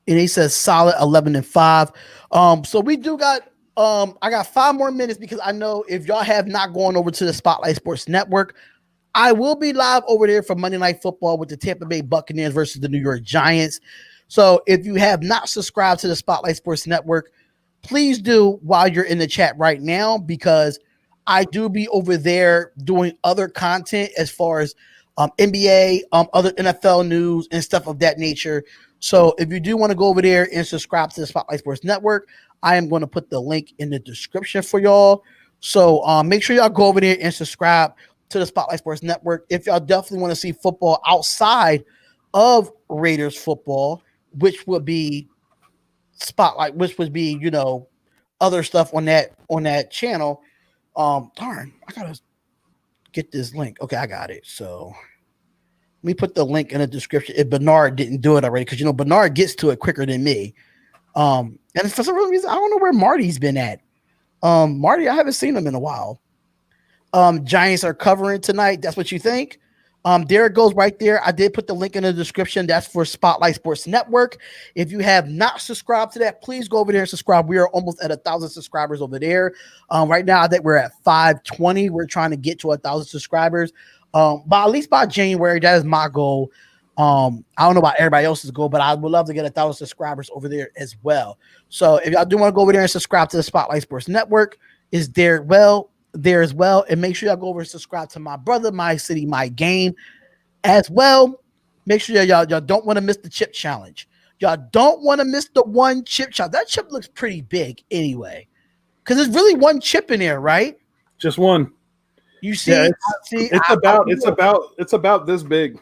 S3: And he says solid 11-5. So we do got I got 5 more minutes because I know if y'all have not gone over to the Spotlight Sports Network, I will be live over there for Monday Night Football with the Tampa Bay Buccaneers versus the New York Giants. So if you have not subscribed to the Spotlight Sports Network, please do while you're in the chat right now, because I do be over there doing other content as far as NBA, other NFL news and stuff of that nature. So if you do want to go over there and subscribe to the Spotlight Sports Network, I am going to put the link in the description for y'all. So make sure y'all go over there and subscribe to the Spotlight Sports Network if y'all definitely want to see football outside of Raiders football, which would be Spotlight, which would be, you know, other stuff on that channel. Darn, I gotta get this link. Okay, I got it. So let me put the link in the description if Bernard didn't do it already, because you know Bernard gets to it quicker than me. And for some reason I don't know where Marty's been at. Marty, I haven't seen him in a while. Giants are covering tonight. That's what you think? There it goes right there. I did put the link in the description. That's for Spotlight Sports Network. If you have not subscribed to that, please go over there and subscribe. We are almost at 1,000 subscribers over there. Right now, I think we're at 520. We're trying to get to 1,000 subscribers. But at least by January, that is my goal. I don't know about everybody else's goal, but I would love to get 1,000 subscribers over there as well. So if y'all do want to go over there and subscribe to the Spotlight Sports Network, is there as well, and make sure y'all go over and subscribe to my brother, My City, My Game as well. Make sure y'all don't want to miss the chip challenge. Y'all don't want to miss the 1 chip challenge. That chip looks pretty big anyway, because there's really 1 chip in there, right?
S1: Just 1.
S3: You see,
S1: yeah, it's about this big.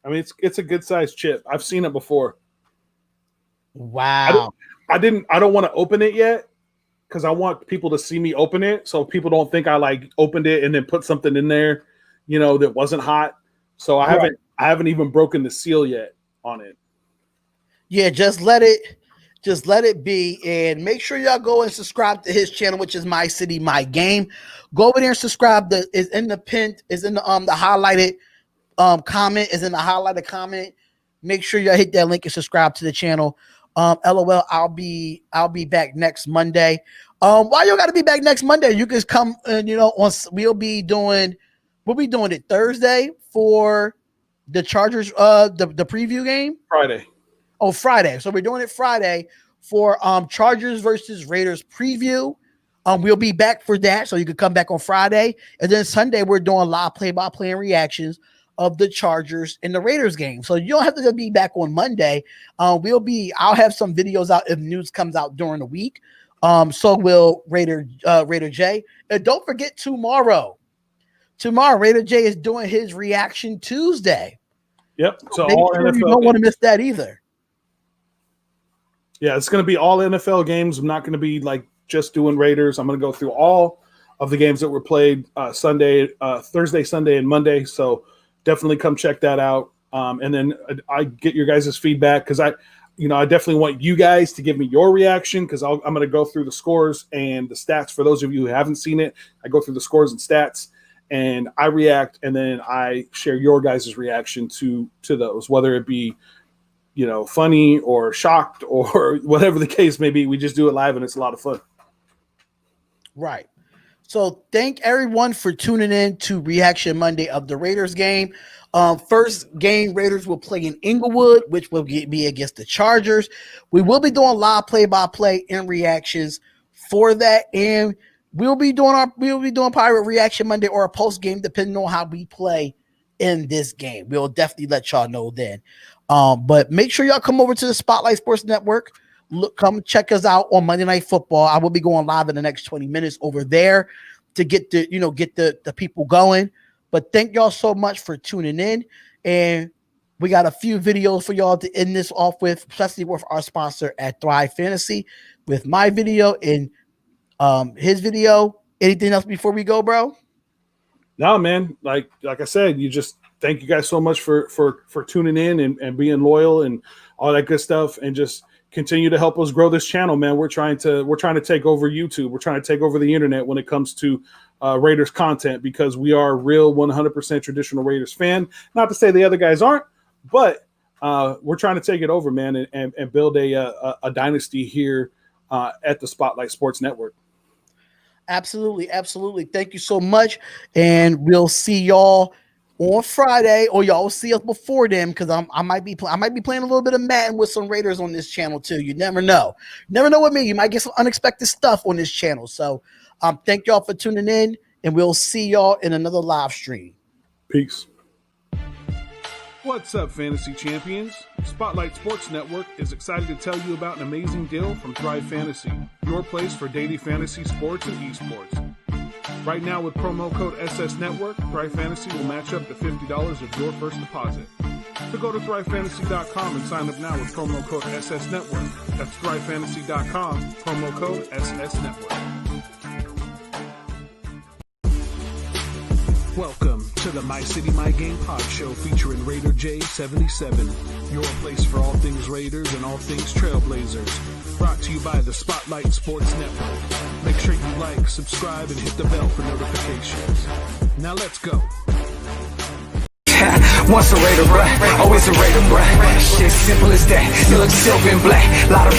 S1: I mean, it's a good sized chip. I've seen it before.
S3: Wow.
S1: I don't want to open it yet, because I want people to see me open it, so people don't think I like opened it and then put something in there, you know, that wasn't hot. So I haven't even broken the seal yet on it. Yeah, just let it be, and make sure y'all go and subscribe to his channel, which is My City, My Game. Go over there and subscribe. Is in the highlighted comment. Is in the highlighted comment. Make sure y'all hit that link and subscribe to the channel. LOL, I'll be back next Monday. Why you got to be back next Monday? You can come and, you know, we'll be doing it Thursday for the Chargers, the preview game. Friday.
S3: Oh, Friday. So we're doing it Friday for Chargers versus Raiders preview. We'll be back for that, so you can come back on Friday. And then Sunday we're doing live play-by-play and reactions of the Chargers and the Raiders game. So you don't have to be back on Monday. I'll have some videos out if news comes out during the week. So will Raider J. And don't forget tomorrow, Raider J is doing his Reaction Tuesday.
S1: Yep. So
S3: all sure NFL you don't want to miss that either.
S1: Yeah, it's going to be all NFL games. I'm not going to be like just doing Raiders. I'm going to go through all of the games that were played Thursday, Sunday, and Monday. So definitely come check that out. And then I get your guys' feedback, because I definitely want you guys to give me your reaction, because I'm going to go through the scores and the stats. For those of you who haven't seen it, I go through the scores and stats, and I react, and then I share your guys' reaction to those, whether it be, you know, funny or shocked or whatever the case may be. We just do it live, and it's a lot of fun.
S3: Right. So thank everyone for tuning in to Reaction Monday of the Raiders game. First game, Raiders will play in Inglewood, which will be against the Chargers. We will be doing live play-by-play and reactions for that, and we'll be doing Pirate Reaction Monday or a post game, depending on how we play in this game. We'll definitely let y'all know then. But make sure y'all come over to the Spotlight Sports Network. Come check us out on Monday Night Football. I will be going live in the next 20 minutes over there to get the people going. But thank y'all so much for tuning in. And we got a few videos for y'all to end this off with, especially with our sponsor at Thrive Fantasy, with my video and his video. Anything else before we go, bro?
S1: No, man. Like I said, thank you guys so much for tuning in and being loyal and all that good stuff, and just continue to help us grow this channel, man. We're trying to take over YouTube. We're trying to take over the internet when it comes to Raiders content, because we are a real 100% traditional Raiders fan. Not to say the other guys aren't, but we're trying to take it over, man, and build a dynasty here at the Spotlight Sports Network.
S3: Absolutely. Thank you so much, and we'll see y'all on Friday, or y'all will see us before then, because I might be playing a little bit of Madden with some Raiders on this channel too. You never know. With me. You might get some unexpected stuff on this channel. So thank y'all for tuning in, and we'll see y'all in another live stream.
S1: Peace. What's up, fantasy champions? Spotlight Sports Network is excited to tell you about an amazing deal from Thrive Fantasy, your place for daily fantasy sports and esports. Right now, with promo code SS Network, Thrive Fantasy will match up to $50 of your first deposit. So go to thrivefantasy.com and sign up now with promo code SS Network. That's thrivefantasy.com, promo code SS Network. Welcome to the My City, My Game pod show featuring Raider J77, your place for all things Raiders and all things Trailblazers. Brought to you by the Spotlight Sports Network. Make sure you like, subscribe, and hit the bell for notifications. Now let's go.
S2: Once a Raider, bruh, always a Raider, bruh. Shit simple as that. You look silver and black. Lot of